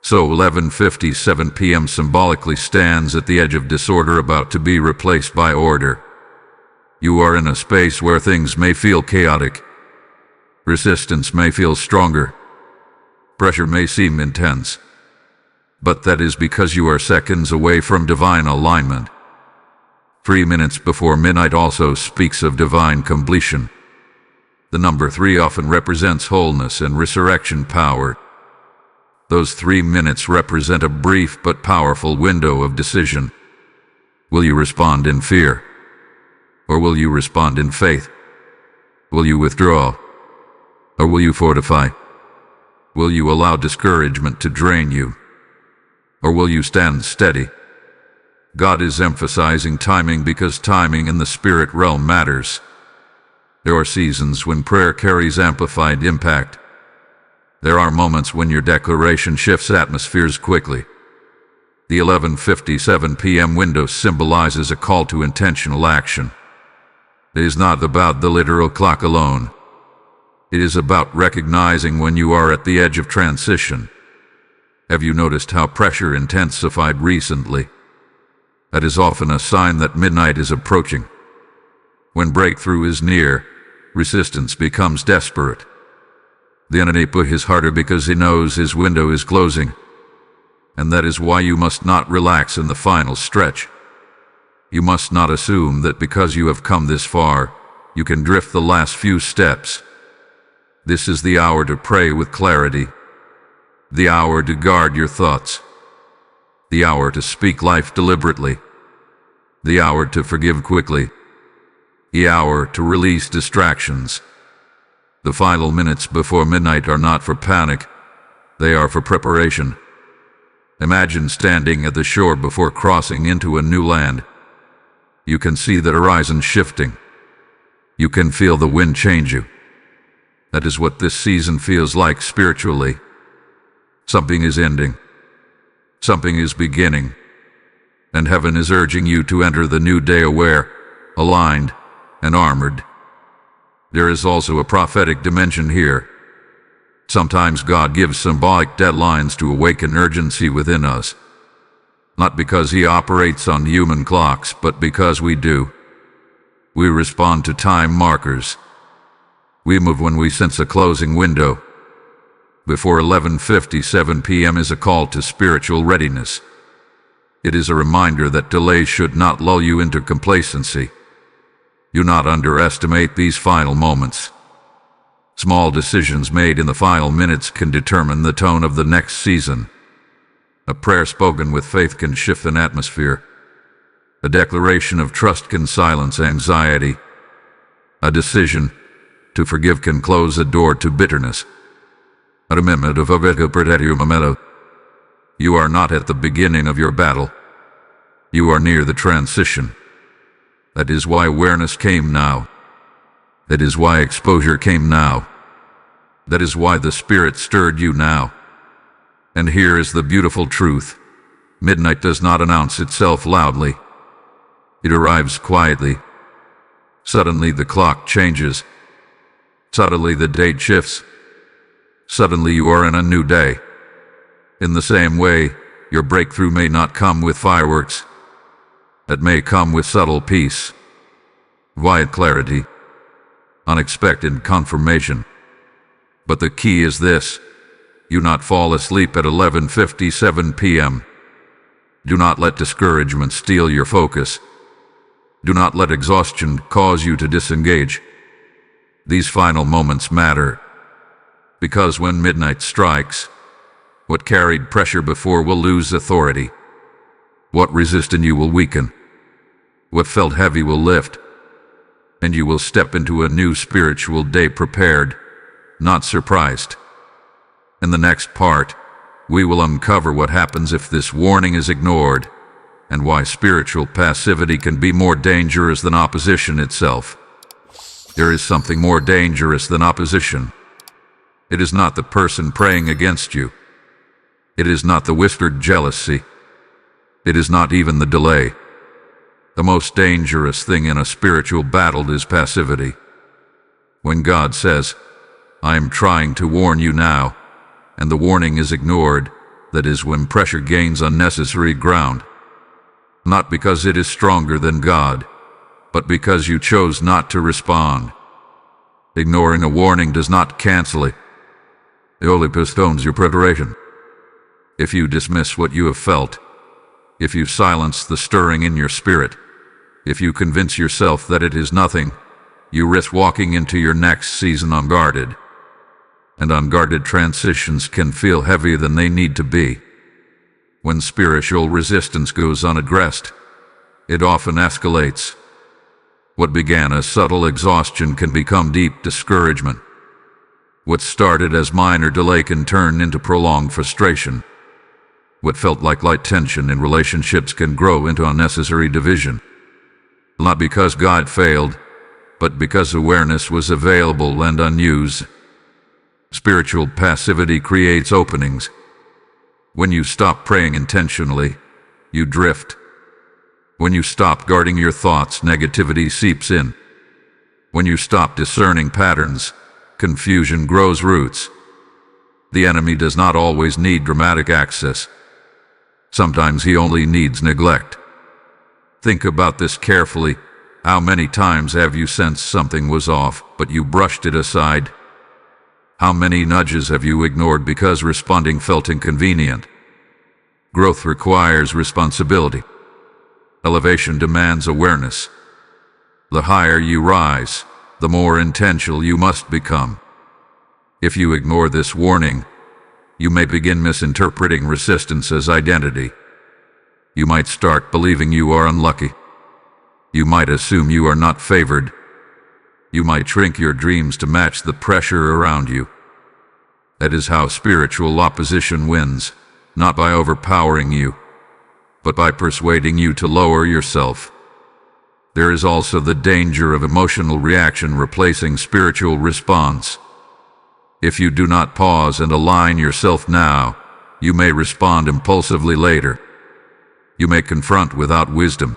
So 11:57 p.m. symbolically stands at the edge of disorder about to be replaced by order. You are in a space where things may feel chaotic. Resistance may feel stronger. Pressure may seem intense. But that is because you are seconds away from divine alignment. 3 minutes before midnight also speaks of divine completion. The number 3 often represents wholeness and resurrection power. Those 3 minutes represent a brief but powerful window of decision. Will you respond in fear? Or will you respond in faith? Will you withdraw? Or will you fortify? Will you allow discouragement to drain you? Or will you stand steady? God is emphasizing timing because timing in the spirit realm matters. There are seasons when prayer carries amplified impact. There are moments when your declaration shifts atmospheres quickly. The 11:57 p.m. window symbolizes a call to intentional action. It is not about the literal clock alone. It is about recognizing when you are at the edge of transition. Have you noticed how pressure intensified recently? That is often a sign that midnight is approaching. When breakthrough is near, resistance becomes desperate. The enemy pushes harder because he knows his window is closing. And that is why you must not relax in the final stretch. You must not assume that because you have come this far, you can drift the last few steps. This is the hour to pray with clarity. The hour to guard your thoughts. The hour to speak life deliberately. The hour to forgive quickly. The hour to release distractions. The final minutes before midnight are not for panic. They are for preparation. Imagine standing at the shore before crossing into a new land. You can see the horizon shifting. You can feel the wind change you. That is what this season feels like spiritually. Something is ending. Something is beginning. And heaven is urging you to enter the new day aware, aligned, and armored. There is also a prophetic dimension here. Sometimes God gives symbolic deadlines to awaken urgency within us. Not because He operates on human clocks, but because we do. We respond to time markers. We move when we sense a closing window. Before 11:57 p.m. is a call to spiritual readiness. It is a reminder that delay should not lull you into complacency. Do not underestimate these final moments. Small decisions made in the final minutes can determine the tone of the next season. A prayer spoken with faith can shift an atmosphere. A declaration of trust can silence anxiety. A decision to forgive can close a door to bitterness. You are not at the beginning of your battle. You are near the transition. That is why awareness came now. That is why exposure came now. That is why the Spirit stirred you now. And here is the beautiful truth. Midnight does not announce itself loudly. It arrives quietly. Suddenly the clock changes. Suddenly the date shifts. Suddenly you are in a new day. In the same way, your breakthrough may not come with fireworks. It may come with subtle peace, quiet clarity, unexpected confirmation. But the key is this: You not fall asleep at 11:57 p.m. Do not let discouragement steal your focus. Do not let exhaustion cause you to disengage. These final moments matter, because when midnight strikes, what carried pressure before will lose authority. What resisted you will weaken. What felt heavy will lift. And you will step into a new spiritual day prepared, not surprised. In the next part, we will uncover what happens if this warning is ignored, and why spiritual passivity can be more dangerous than opposition itself. There is something more dangerous than opposition. It is not the person praying against you. It is not the whispered jealousy. It is not even the delay. The most dangerous thing in a spiritual battle is passivity. When God says, "I am trying to warn you now," and the warning is ignored, that is when pressure gains unnecessary ground. Not because it is stronger than God, but because you chose not to respond. Ignoring a warning does not cancel it. It only postpones your preparation. If you dismiss what you have felt, if you silence the stirring in your spirit, if you convince yourself that it is nothing, you risk walking into your next season unguarded. And unguarded transitions can feel heavier than they need to be. When spiritual resistance goes unaddressed, it often escalates. What began as subtle exhaustion can become deep discouragement. What started as minor delay can turn into prolonged frustration. What felt like light tension in relationships can grow into unnecessary division. Not because God failed, but because awareness was available and unused. Spiritual passivity creates openings. When you stop praying intentionally, you drift. When you stop guarding your thoughts, negativity seeps in. When you stop discerning patterns, confusion grows roots. The enemy does not always need dramatic access. Sometimes he only needs neglect. Think about this carefully. How many times have you sensed something was off, but you brushed it aside? How many nudges have you ignored because responding felt inconvenient? Growth requires responsibility. Elevation demands awareness. The higher you rise, the more intentional you must become. If you ignore this warning, you may begin misinterpreting resistance as identity. You might start believing you are unlucky. You might assume you are not favored. You might shrink your dreams to match the pressure around you. That is how spiritual opposition wins, not by overpowering you, but by persuading you to lower yourself. There is also the danger of emotional reaction replacing spiritual response. If you do not pause and align yourself now, you may respond impulsively later. You may confront without wisdom.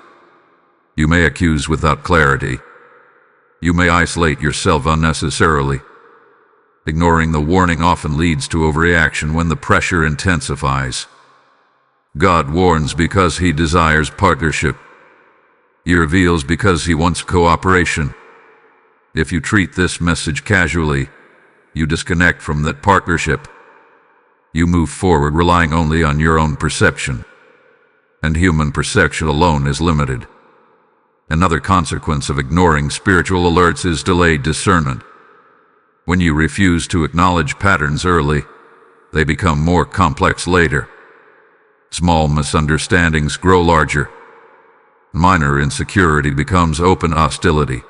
You may accuse without clarity. You may isolate yourself unnecessarily. Ignoring the warning often leads to overreaction when the pressure intensifies. God warns because He desires partnership. He reveals because He wants cooperation. If you treat this message casually, you disconnect from that partnership. You move forward relying only on your own perception. And human perception alone is limited. Another consequence of ignoring spiritual alerts is delayed discernment. When you refuse to acknowledge patterns early, they become more complex later. Small misunderstandings grow larger. Minor insecurity becomes open hostility.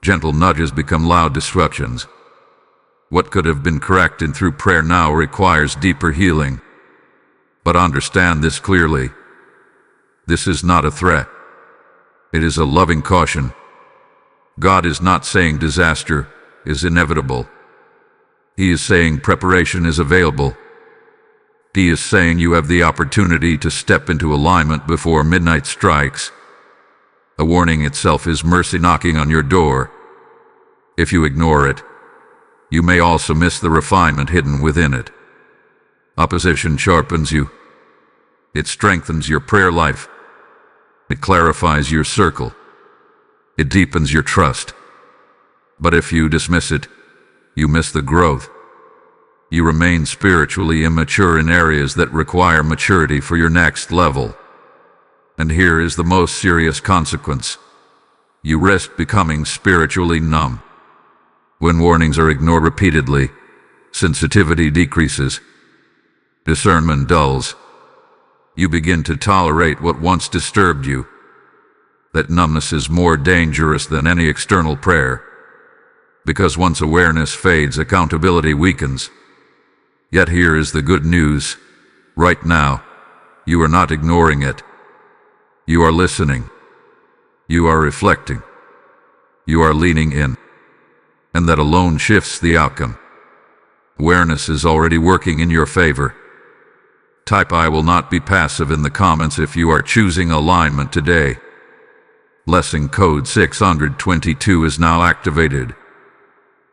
Gentle nudges become loud disruptions. What could have been corrected through prayer now requires deeper healing. But understand this clearly. This is not a threat. It is a loving caution. God is not saying disaster is inevitable. He is saying preparation is available. He is saying you have the opportunity to step into alignment before midnight strikes. The warning itself is mercy knocking on your door. If you ignore it, you may also miss the refinement hidden within it. Opposition sharpens you. It strengthens your prayer life. It clarifies your circle. It deepens your trust. But if you dismiss it, you miss the growth. You remain spiritually immature in areas that require maturity for your next level. And here is the most serious consequence. You risk becoming spiritually numb. When warnings are ignored repeatedly, sensitivity decreases, discernment dulls. You begin to tolerate what once disturbed you. That numbness is more dangerous than any external prayer, because once awareness fades, accountability weakens. Yet here is the good news. Right now, you are not ignoring it. You are listening. You are reflecting. You are leaning in. And that alone shifts the outcome. Awareness is already working in your favor. Type "I will not be passive" in the comments if you are choosing alignment today. Lesson code 622 is now activated.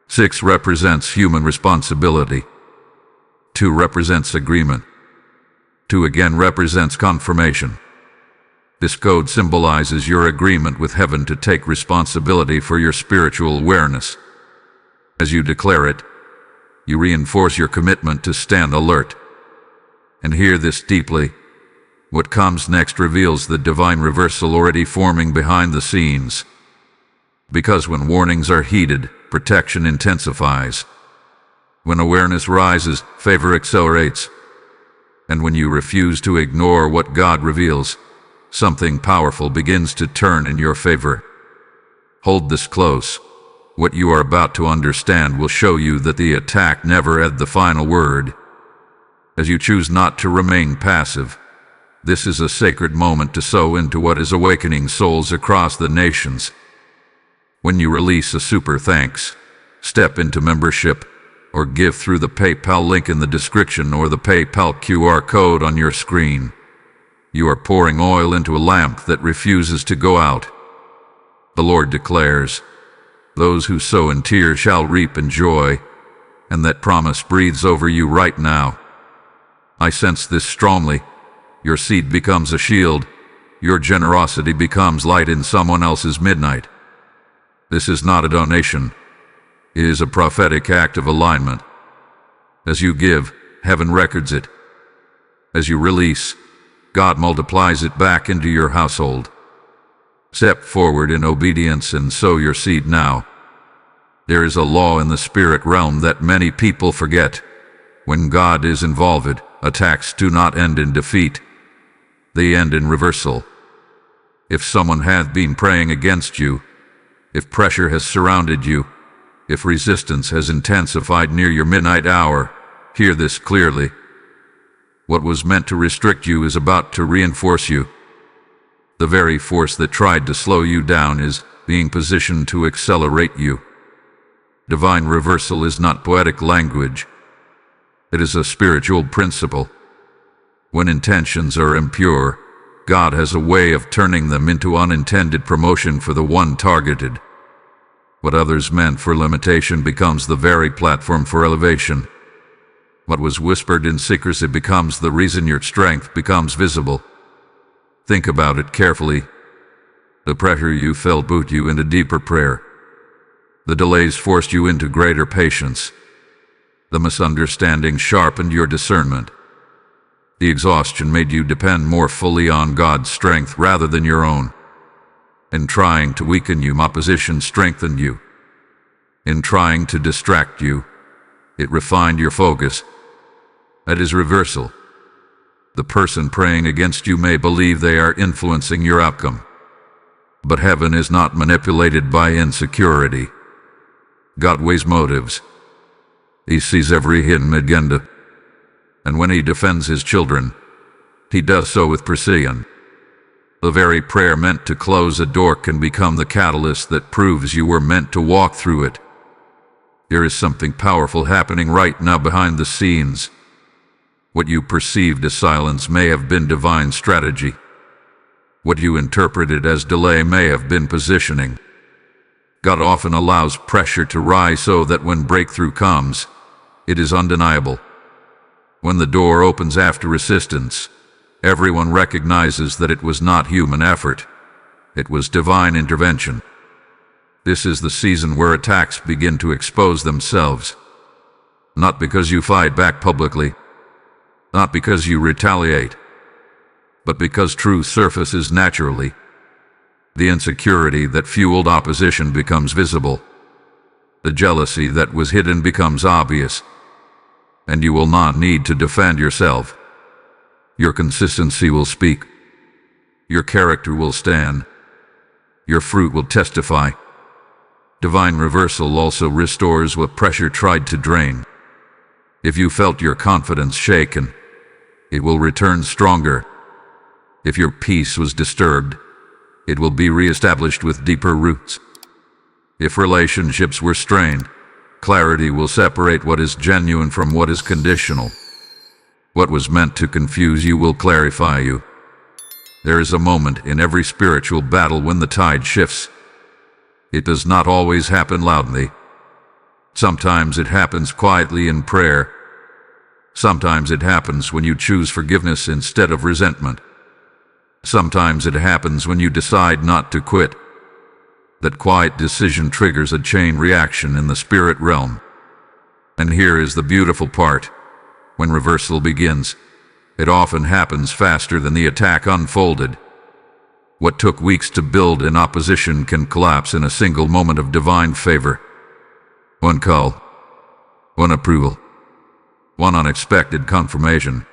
6 represents human responsibility. 2 represents agreement. 2 again represents confirmation. This code symbolizes your agreement with heaven to take responsibility for your spiritual awareness. As you declare it, you reinforce your commitment to stand alert. And hear this deeply. What comes next reveals the divine reversal already forming behind the scenes. Because when warnings are heeded, protection intensifies. When awareness rises, favor accelerates. And when you refuse to ignore what God reveals, something powerful begins to turn in your favor. Hold this close. What you are about to understand will show you that the attack never had the final word. As you choose not to remain passive, this is a sacred moment to sow into what is awakening souls across the nations. When you release a super thanks, step into membership, or give through the PayPal link in the description or the PayPal QR code on your screen, you are pouring oil into a lamp that refuses to go out. The Lord declares, "Those who sow in tears shall reap in joy," and that promise breathes over you right now. I sense this strongly. Your seed becomes a shield. Your generosity becomes light in someone else's midnight. This is not a donation. It is a prophetic act of alignment. As you give, heaven records it. As you release, God multiplies it back into your household. Step forward in obedience and sow your seed now. There is a law in the spirit realm that many people forget. When God is involved, attacks do not end in defeat. They end in reversal. If someone hath been praying against you, if pressure has surrounded you, if resistance has intensified near your midnight hour, hear this clearly. What was meant to restrict you is about to reinforce you. The very force that tried to slow you down is being positioned to accelerate you. Divine reversal is not poetic language. It is a spiritual principle. When intentions are impure, God has a way of turning them into unintended promotion for the one targeted. What others meant for limitation becomes the very platform for elevation. What was whispered in secrecy becomes the reason your strength becomes visible. Think about it carefully. The pressure you felt boot you into deeper prayer. The delays forced you into greater patience. The misunderstanding sharpened your discernment. The exhaustion made you depend more fully on God's strength rather than your own. In trying to weaken you, opposition strengthened you. In trying to distract you, it refined your focus. That is reversal. The person praying against you may believe they are influencing your outcome. But heaven is not manipulated by insecurity. God weighs motives. He sees every hidden agenda. And when he defends his children, he does so with precision. The very prayer meant to close a door can become the catalyst that proves you were meant to walk through it. There is something powerful happening right now behind the scenes. What you perceived as silence may have been divine strategy. What you interpreted as delay may have been positioning. God often allows pressure to rise so that when breakthrough comes, it is undeniable. When the door opens after resistance, everyone recognizes that it was not human effort. It was divine intervention. This is the season where attacks begin to expose themselves. Not because you fight back publicly, not because you retaliate, but because truth surfaces naturally. The insecurity that fueled opposition becomes visible. The jealousy that was hidden becomes obvious. And you will not need to defend yourself. Your consistency will speak. Your character will stand. Your fruit will testify. Divine reversal also restores what pressure tried to drain. If you felt your confidence shaken, it will return stronger. If your peace was disturbed, it will be reestablished with deeper roots. If relationships were strained, clarity will separate what is genuine from what is conditional. What was meant to confuse you will clarify you. There is a moment in every spiritual battle when the tide shifts. It does not always happen loudly. Sometimes it happens quietly in prayer. Sometimes it happens when you choose forgiveness instead of resentment. Sometimes it happens when you decide not to quit. That quiet decision triggers a chain reaction in the spirit realm. And here is the beautiful part. When reversal begins, it often happens faster than the attack unfolded. What took weeks to build in opposition can collapse in a single moment of divine favor. One call, one approval, one unexpected confirmation,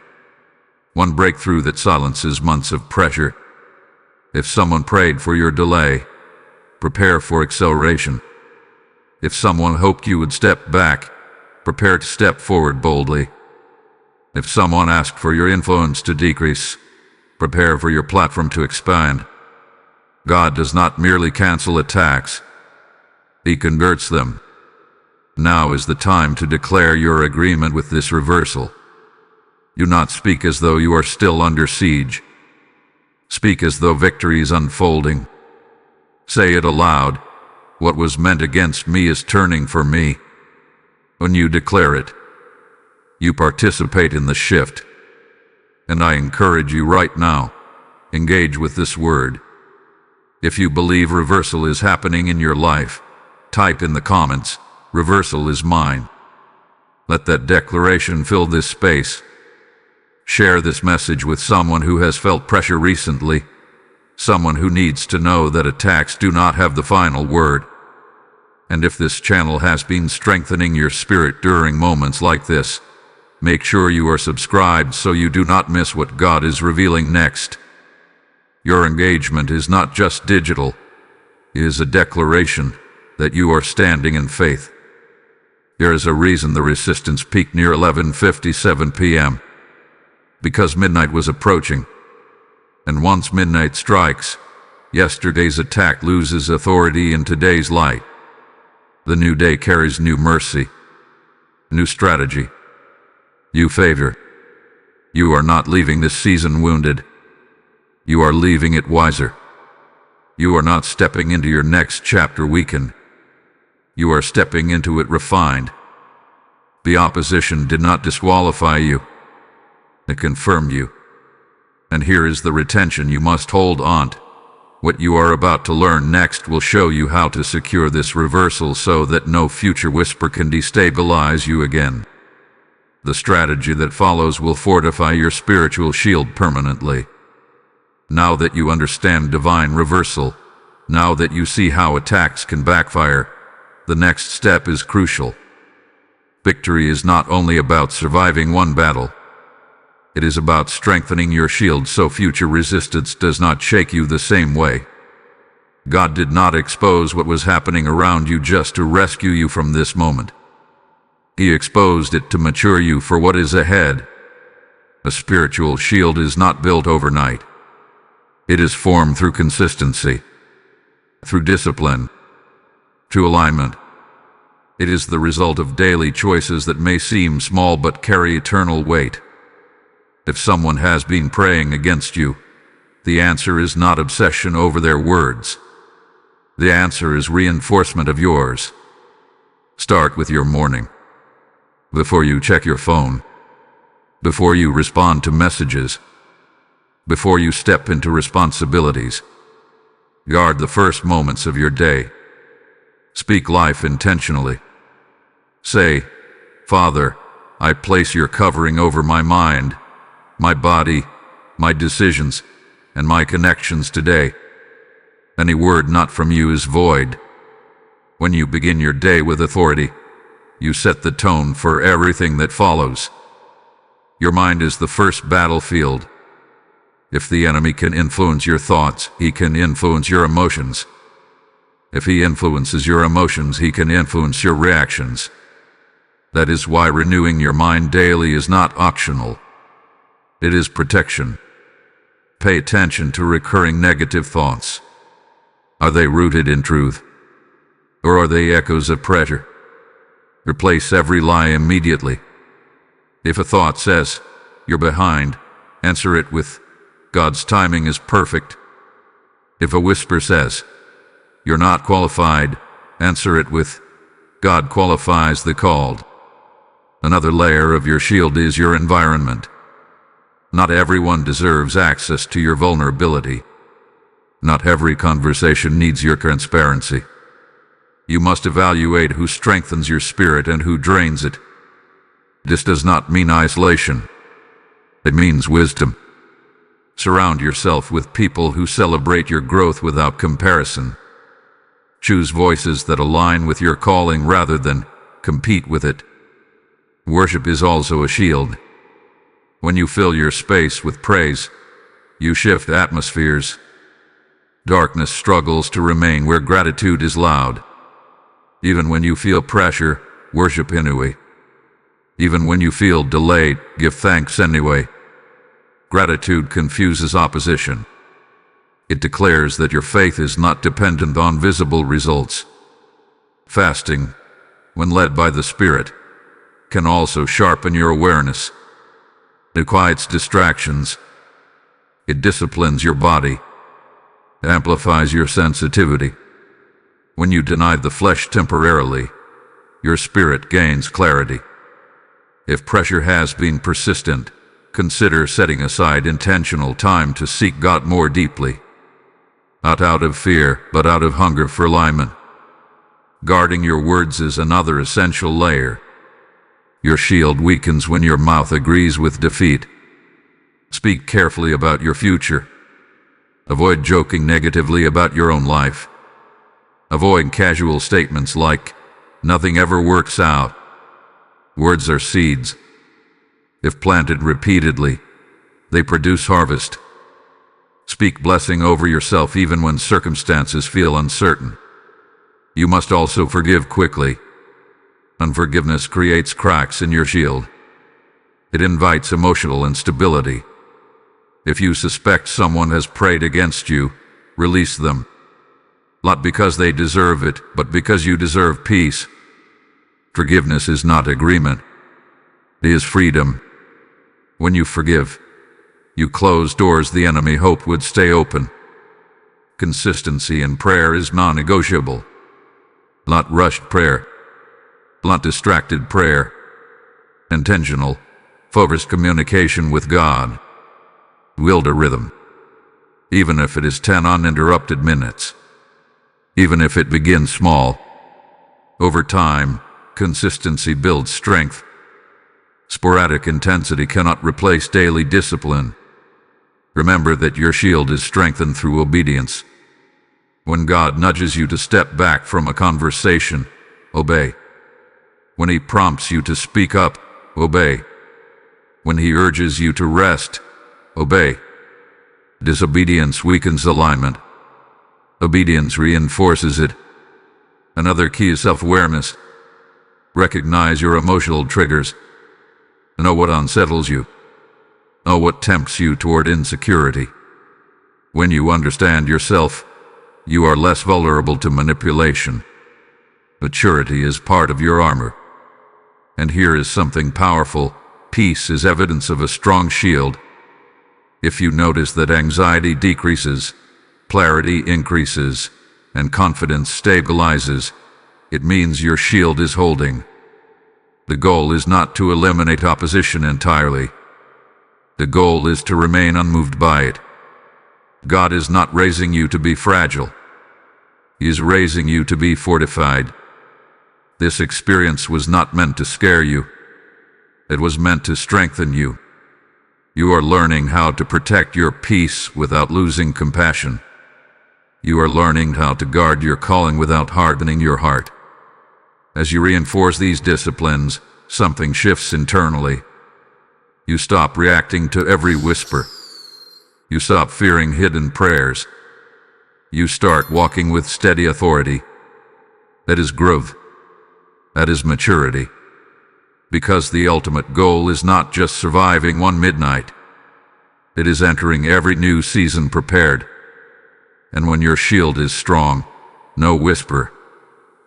one breakthrough that silences months of pressure. If someone prayed for your delay, prepare for acceleration. If someone hoped you would step back, prepare to step forward boldly. If someone asked for your influence to decrease, prepare for your platform to expand. God does not merely cancel attacks, He converts them. Now is the time to declare your agreement with this reversal. Do not speak as though you are still under siege. Speak as though victory is unfolding. Say it aloud. What was meant against me is turning for me. When you declare it, you participate in the shift. And I encourage you right now, engage with this word. If you believe reversal is happening in your life, type in the comments, "Reversal is mine." Let that declaration fill this space. Share this message with someone who has felt pressure recently, someone who needs to know that attacks do not have the final word. And if this channel has been strengthening your spirit during moments like this, make sure you are subscribed so you do not miss what God is revealing next. Your engagement is not just digital, it is a declaration that you are standing in faith. There is a reason the resistance peaked near 11:57 p.m. Because midnight was approaching. And once midnight strikes, yesterday's attack loses authority in today's light. The new day carries new mercy, new strategy, new favor. You are not leaving this season wounded. You are leaving it wiser. You are not stepping into your next chapter weakened. You are stepping into it refined. The opposition did not disqualify you. It confirmed you. And here is the retention you must hold on to. What you are about to learn next will show you how to secure this reversal so that no future whisper can destabilize you again. The strategy that follows will fortify your spiritual shield permanently. Now that you understand divine reversal, now that you see how attacks can backfire, the next step is crucial. Victory is not only about surviving one battle. It is about strengthening your shield so future resistance does not shake you the same way. God did not expose what was happening around you just to rescue you from this moment. He exposed it to mature you for what is ahead. A spiritual shield is not built overnight. It is formed through consistency, through discipline, through alignment. It is the result of daily choices that may seem small but carry eternal weight. If someone has been praying against you, the answer is not obsession over their words. The answer is reinforcement of yours. Start with your morning. Before you check your phone, before you respond to messages, before you step into responsibilities, guard the first moments of your day. Speak life intentionally. Say, Father, I place your covering over my mind, my body, my decisions, and my connections today. Any word not from you is void. When you begin your day with authority, you set the tone for everything that follows. Your mind is the first battlefield. If the enemy can influence your thoughts, he can influence your emotions. If he influences your emotions, he can influence your reactions. That is why renewing your mind daily is not optional. It is protection. Pay attention to recurring negative thoughts. Are they rooted in truth? Or are they echoes of pressure? Replace every lie immediately. If a thought says, "You're behind," answer it with, "God's timing is perfect." If a whisper says, "You're not qualified," answer it with, "God qualifies the called." Another layer of your shield is your environment. Not everyone deserves access to your vulnerability. Not every conversation needs your transparency. You must evaluate who strengthens your spirit and who drains it. This does not mean isolation. It means wisdom. Surround yourself with people who celebrate your growth without comparison. Choose voices that align with your calling rather than compete with it. Worship is also a shield. When you fill your space with praise, you shift atmospheres. Darkness struggles to remain where gratitude is loud. Even when you feel pressure, worship anyway. Even when you feel delayed, give thanks anyway. Gratitude confuses opposition. It declares that your faith is not dependent on visible results. Fasting, when led by the Spirit, can also sharpen your awareness. It quiets distractions. It disciplines your body, amplifies your sensitivity. When you deny the flesh temporarily, your spirit gains clarity. If pressure has been persistent, consider setting aside intentional time to seek God more deeply. Not out of fear, but out of hunger for alignment. Guarding your words is another essential layer. Your shield weakens when your mouth agrees with defeat. Speak carefully about your future. Avoid joking negatively about your own life. Avoid casual statements like, "Nothing ever works out." Words are seeds. If planted repeatedly, they produce harvest. Speak blessing over yourself even when circumstances feel uncertain. You must also forgive quickly. Unforgiveness creates cracks in your shield. It invites emotional instability. If you suspect someone has prayed against you, release them. Not because they deserve it, but because you deserve peace. Forgiveness is not agreement. It is freedom. When you forgive, you close doors the enemy hoped would stay open. Consistency in prayer is non-negotiable. Not rushed prayer. Not distracted prayer. Intentional, focused communication with God. Build a rhythm. Even if it is 10 uninterrupted minutes. Even if it begins small. Over time, consistency builds strength. Sporadic intensity cannot replace daily discipline. Remember that your shield is strengthened through obedience. When God nudges you to step back from a conversation, obey. When He prompts you to speak up, obey. When He urges you to rest, obey. Disobedience weakens alignment. Obedience reinforces it. Another key is self-awareness. Recognize your emotional triggers. Know what unsettles you. Know what tempts you toward insecurity. When you understand yourself, you are less vulnerable to manipulation. Maturity is part of your armor. And here is something powerful. Peace is evidence of a strong shield. If you notice that anxiety decreases, clarity increases, and confidence stabilizes, it means your shield is holding. The goal is not to eliminate opposition entirely. The goal is to remain unmoved by it. God is not raising you to be fragile. He is raising you to be fortified. This experience was not meant to scare you. It was meant to strengthen you. You are learning how to protect your peace without losing compassion. You are learning how to guard your calling without hardening your heart. As you reinforce these disciplines, something shifts internally. You stop reacting to every whisper. You stop fearing hidden prayers. You start walking with steady authority. That is growth. That is maturity. Because the ultimate goal is not just surviving one midnight. It is entering every new season prepared. And when your shield is strong, no whisper,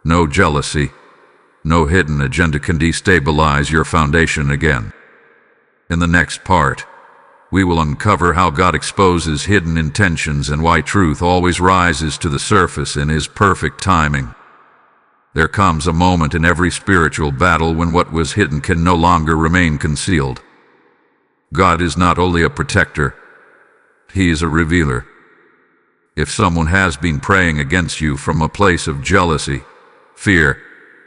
no jealousy, no hidden agenda can destabilize your foundation again. In the next part, we will uncover how God exposes hidden intentions and why truth always rises to the surface in His perfect timing. There comes a moment in every spiritual battle when what was hidden can no longer remain concealed. God is not only a protector, He is a revealer. If someone has been praying against you from a place of jealousy, fear,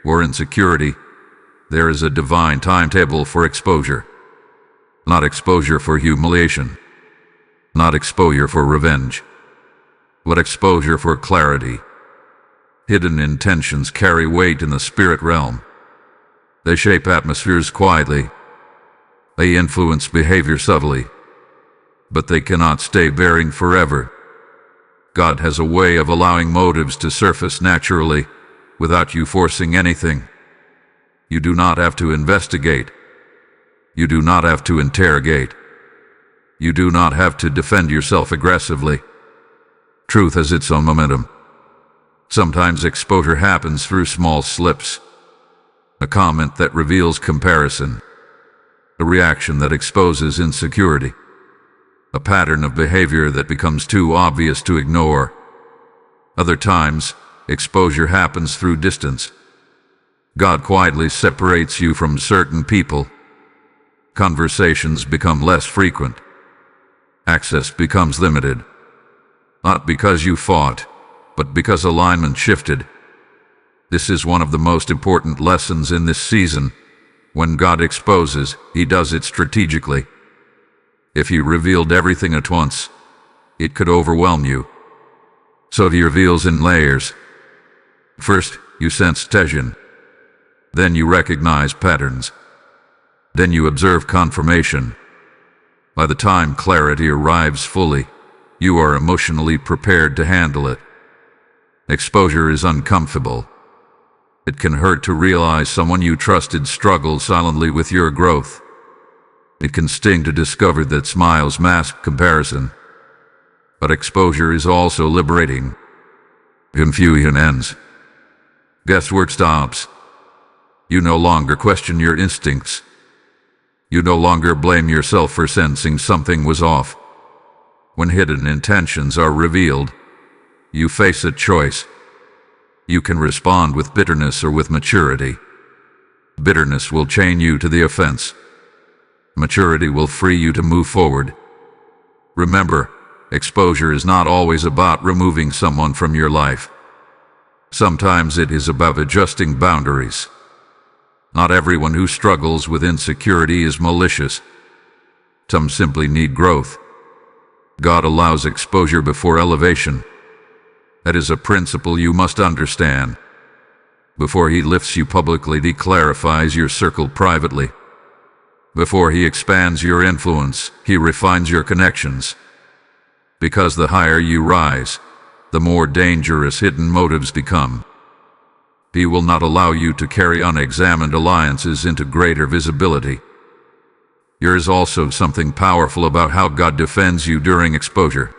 or insecurity, there is a divine timetable for exposure. Not exposure for humiliation, not exposure for revenge, but exposure for clarity. Hidden intentions carry weight in the spirit realm. They shape atmospheres quietly. They influence behavior subtly, but they cannot stay bearing forever. God has a way of allowing motives to surface naturally, without you forcing anything. You do not have to investigate. You do not have to interrogate. You do not have to defend yourself aggressively. Truth has its own momentum. Sometimes exposure happens through small slips. A comment that reveals comparison. A reaction that exposes insecurity. A pattern of behavior that becomes too obvious to ignore. Other times, exposure happens through distance. God quietly separates you from certain people. Conversations become less frequent. Access becomes limited. Not because you fought, but because alignment shifted. This is one of the most important lessons in this season. When God exposes, He does it strategically. If He revealed everything at once, it could overwhelm you. So He reveals in layers. First, you sense tension. Then you recognize patterns. Then you observe confirmation. By the time clarity arrives fully, you are emotionally prepared to handle it. Exposure is uncomfortable. It can hurt to realize someone you trusted struggled silently with your growth. It can sting to discover that smiles mask comparison. But exposure is also liberating. Confusion ends. Guesswork stops. You no longer question your instincts. You no longer blame yourself for sensing something was off. When hidden intentions are revealed, you face a choice. You can respond with bitterness or with maturity. Bitterness will chain you to the offense. Maturity will free you to move forward. Remember, exposure is not always about removing someone from your life. Sometimes it is about adjusting boundaries. Not everyone who struggles with insecurity is malicious. Some simply need growth. God allows exposure before elevation. That is a principle you must understand. Before He lifts you publicly, He clarifies your circle privately. Before He expands your influence, He refines your connections. Because the higher you rise, the more dangerous hidden motives become. He will not allow you to carry unexamined alliances into greater visibility. There is also something powerful about how God defends you during exposure.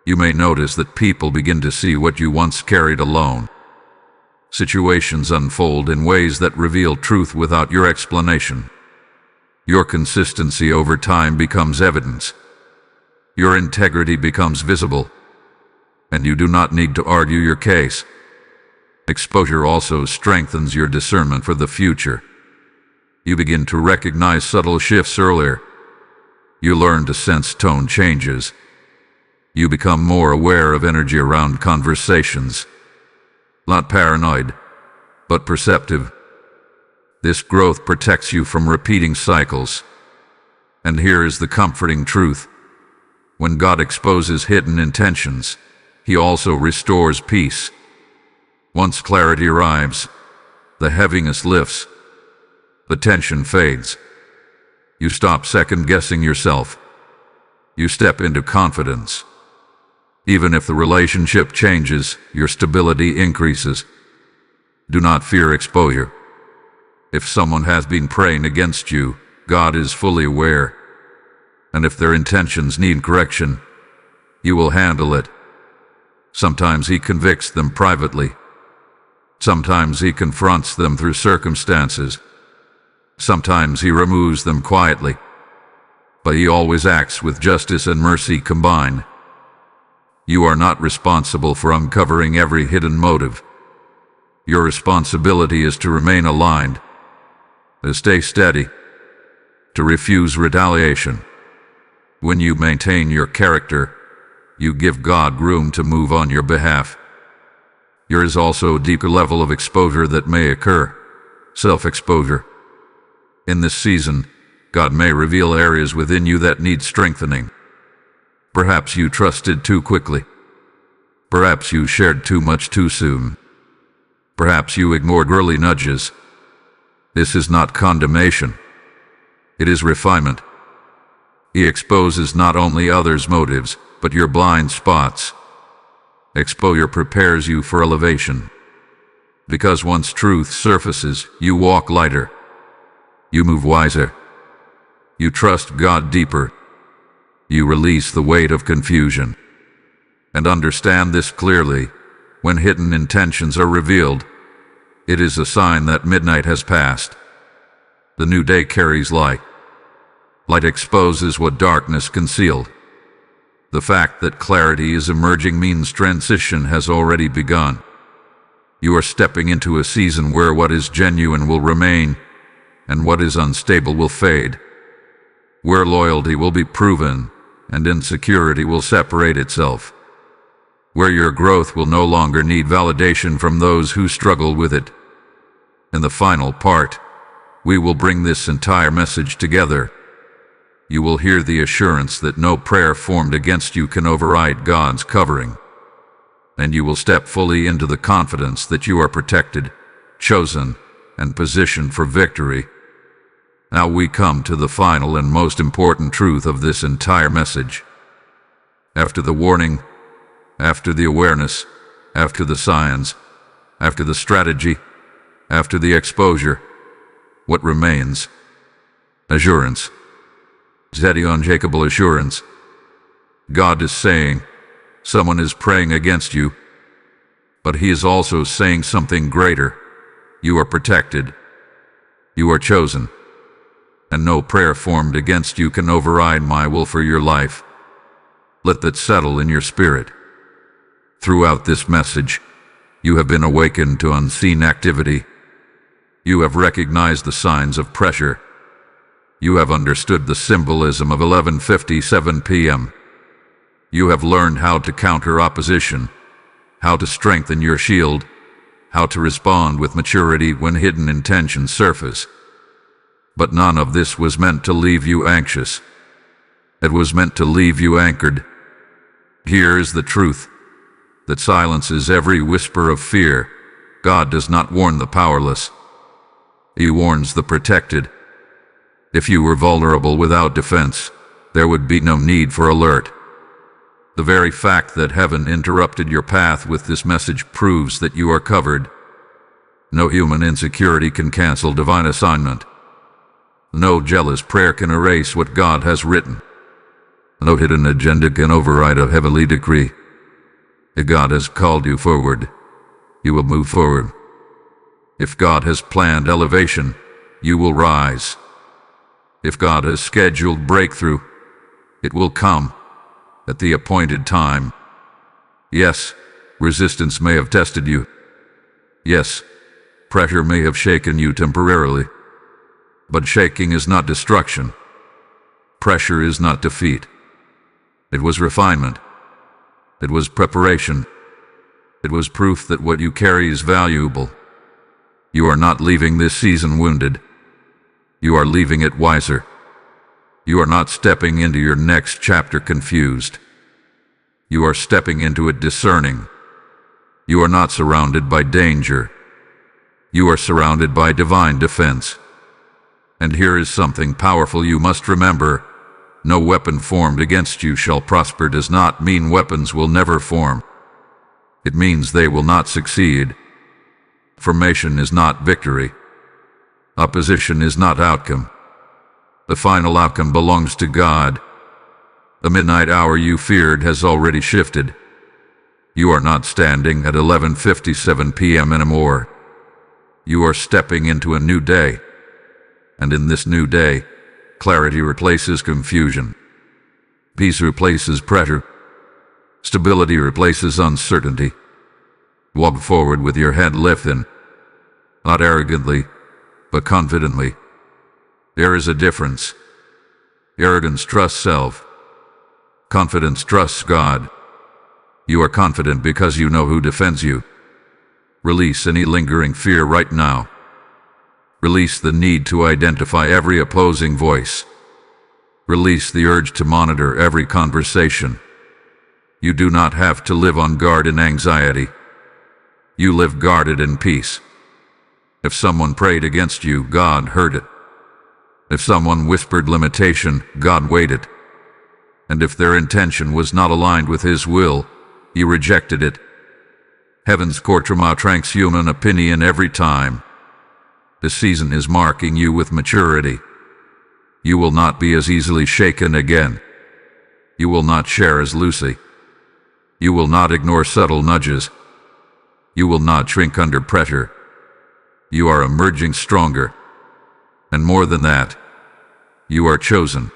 You may notice that people begin to see what you once carried alone. Situations unfold in ways that reveal truth without your explanation. Your consistency over time becomes evidence. Your integrity becomes visible. And you do not need to argue your case. Exposure also strengthens your discernment for the future. You begin to recognize subtle shifts earlier. You learn to sense tone changes. You become more aware of energy around conversations. Not paranoid, but perceptive. This growth protects you from repeating cycles. And here is the comforting truth. When God exposes hidden intentions, He also restores peace. Once clarity arrives, the heaviness lifts, the tension fades. You stop second-guessing yourself. You step into confidence. Even if the relationship changes, your stability increases. Do not fear exposure. If someone has been praying against you, God is fully aware. And if their intentions need correction, you will handle it. Sometimes He convicts them privately. Sometimes He confronts them through circumstances. Sometimes He removes them quietly. But He always acts with justice and mercy combined. You are not responsible for uncovering every hidden motive. Your responsibility is to remain aligned, to stay steady, to refuse retaliation. When you maintain your character, you give God room to move on your behalf. There is also a deeper level of exposure that may occur, self-exposure. In this season, God may reveal areas within you that need strengthening. Perhaps you trusted too quickly. Perhaps you shared too much too soon. Perhaps you ignored early nudges. This is not condemnation. It is refinement. He exposes not only others' motives, but your blind spots. Exposure prepares you for elevation. Because once truth surfaces, you walk lighter. You move wiser. You trust God deeper. You release the weight of confusion. And understand this clearly. When hidden intentions are revealed, it is a sign that midnight has passed. The new day carries light. Light exposes what darkness concealed. The fact that clarity is emerging means transition has already begun. You are stepping into a season where what is genuine will remain, and what is unstable will fade. Where loyalty will be proven, and insecurity will separate itself. Where your growth will no longer need validation from those who struggle with it. In the final part, we will bring this entire message together. You will hear the assurance that no prayer formed against you can override God's covering. And you will step fully into the confidence that you are protected, chosen, and positioned for victory. Now we come to the final and most important truth of this entire message. After the warning, after the awareness, after the signs, after the strategy, after the exposure, what remains? Assurance. Steady, unshakable assurance. God is saying, someone is praying against you, but He is also saying something greater. You are protected. You are chosen. And no prayer formed against you can override my will for your life. Let that settle in your spirit. Throughout this message, you have been awakened to unseen activity. You have recognized the signs of pressure. You have understood the symbolism of 11:57 p.m. You have learned how to counter opposition, how to strengthen your shield, how to respond with maturity when hidden intentions surface. But none of this was meant to leave you anxious. It was meant to leave you anchored. Here is the truth that silences every whisper of fear. God does not warn the powerless. He warns the protected. If you were vulnerable without defense, there would be no need for alert. The very fact that heaven interrupted your path with this message proves that you are covered. No human insecurity can cancel divine assignment. No jealous prayer can erase what God has written. No hidden agenda can override a heavenly decree. If God has called you forward, you will move forward. If God has planned elevation, you will rise. If God has scheduled breakthrough, it will come at the appointed time. Yes, resistance may have tested you. Yes, pressure may have shaken you temporarily. But shaking is not destruction. Pressure is not defeat. It was refinement. It was preparation. It was proof that what you carry is valuable. You are not leaving this season wounded. You are leaving it wiser. You are not stepping into your next chapter confused. You are stepping into it discerning. You are not surrounded by danger. You are surrounded by divine defense. And here is something powerful you must remember. No weapon formed against you shall prosper does not mean weapons will never form. It means they will not succeed. Formation is not victory. Opposition is not outcome. The final outcome belongs to God. The midnight hour you feared has already shifted. You are not standing at 11:57 p.m. anymore. You are stepping into a new day. And in this new day, clarity replaces confusion. Peace replaces pressure. Stability replaces uncertainty. Walk forward with your head lifted, not arrogantly, but confidently. There is a difference. Arrogance trusts self. Confidence trusts God. You are confident because you know who defends you. Release any lingering fear right now. Release the need to identify every opposing voice. Release the urge to monitor every conversation. You do not have to live on guard in anxiety. You live guarded in peace. If someone prayed against you, God heard it. If someone whispered limitation, God weighed it. And if their intention was not aligned with His will, He rejected it. Heaven's courtroom trumps human opinion every time. This season is marking you with maturity. You will not be as easily shaken again. You will not share as loosely. You will not ignore subtle nudges. You will not shrink under pressure. You are emerging stronger. And more than that, you are chosen.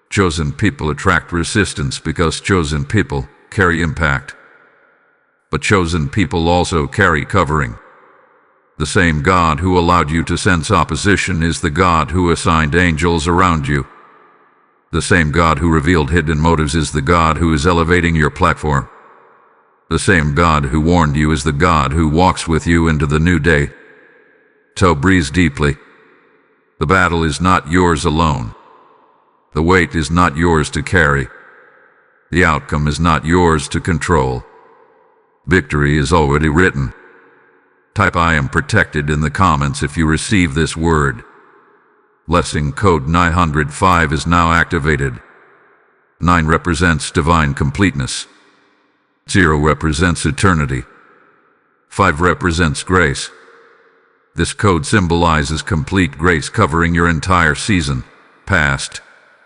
Chosen people attract resistance because chosen people carry impact. But chosen people also carry covering. The same God who allowed you to sense opposition is the God who assigned angels around you. The same God who revealed hidden motives is the God who is elevating your platform. The same God who warned you is the God who walks with you into the new day. So breathe deeply. The battle is not yours alone. The weight is not yours to carry. The outcome is not yours to control. Victory is already written. Type "I am protected" in the comments if you receive this word. Blessing code 905 is now activated. 9 represents divine completeness. 0 represents eternity. 5 represents grace. This code symbolizes complete grace covering your entire season, past,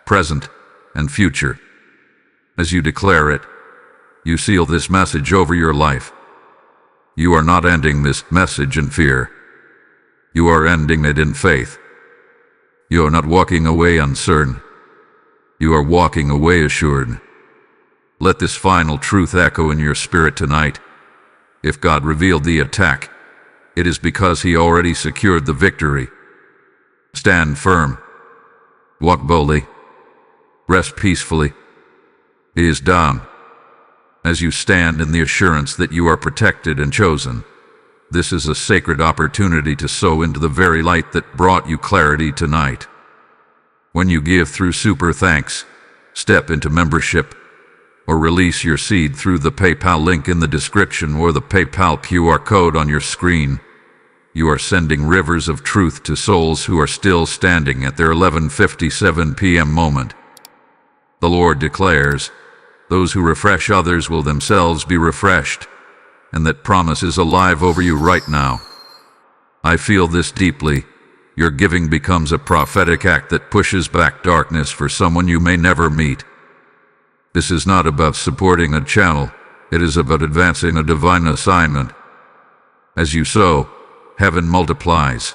present, and future. As you declare it, you seal this message over your life. You are not ending this message in fear. You are ending it in faith. You are not walking away uncertain. You are walking away assured. Let this final truth echo in your spirit tonight. If God revealed the attack, it is because He already secured the victory. Stand firm. Walk boldly. Rest peacefully. It is done. As you stand in the assurance that you are protected and chosen, this is a sacred opportunity to sow into the very light that brought you clarity tonight. When you give through super thanks, step into membership, or release your seed through the PayPal link in the description or the PayPal QR code on your screen, you are sending rivers of truth to souls who are still standing at their 11:57 p.m. moment. The Lord declares, those who refresh others will themselves be refreshed, and that promise is alive over you right now. I feel this deeply. Your giving becomes a prophetic act that pushes back darkness for someone you may never meet. This is not about supporting a channel, it is about advancing a divine assignment. As you sow, heaven multiplies.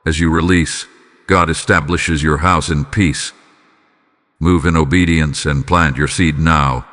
As you release, God establishes your house in peace. Move in obedience and plant your seed now.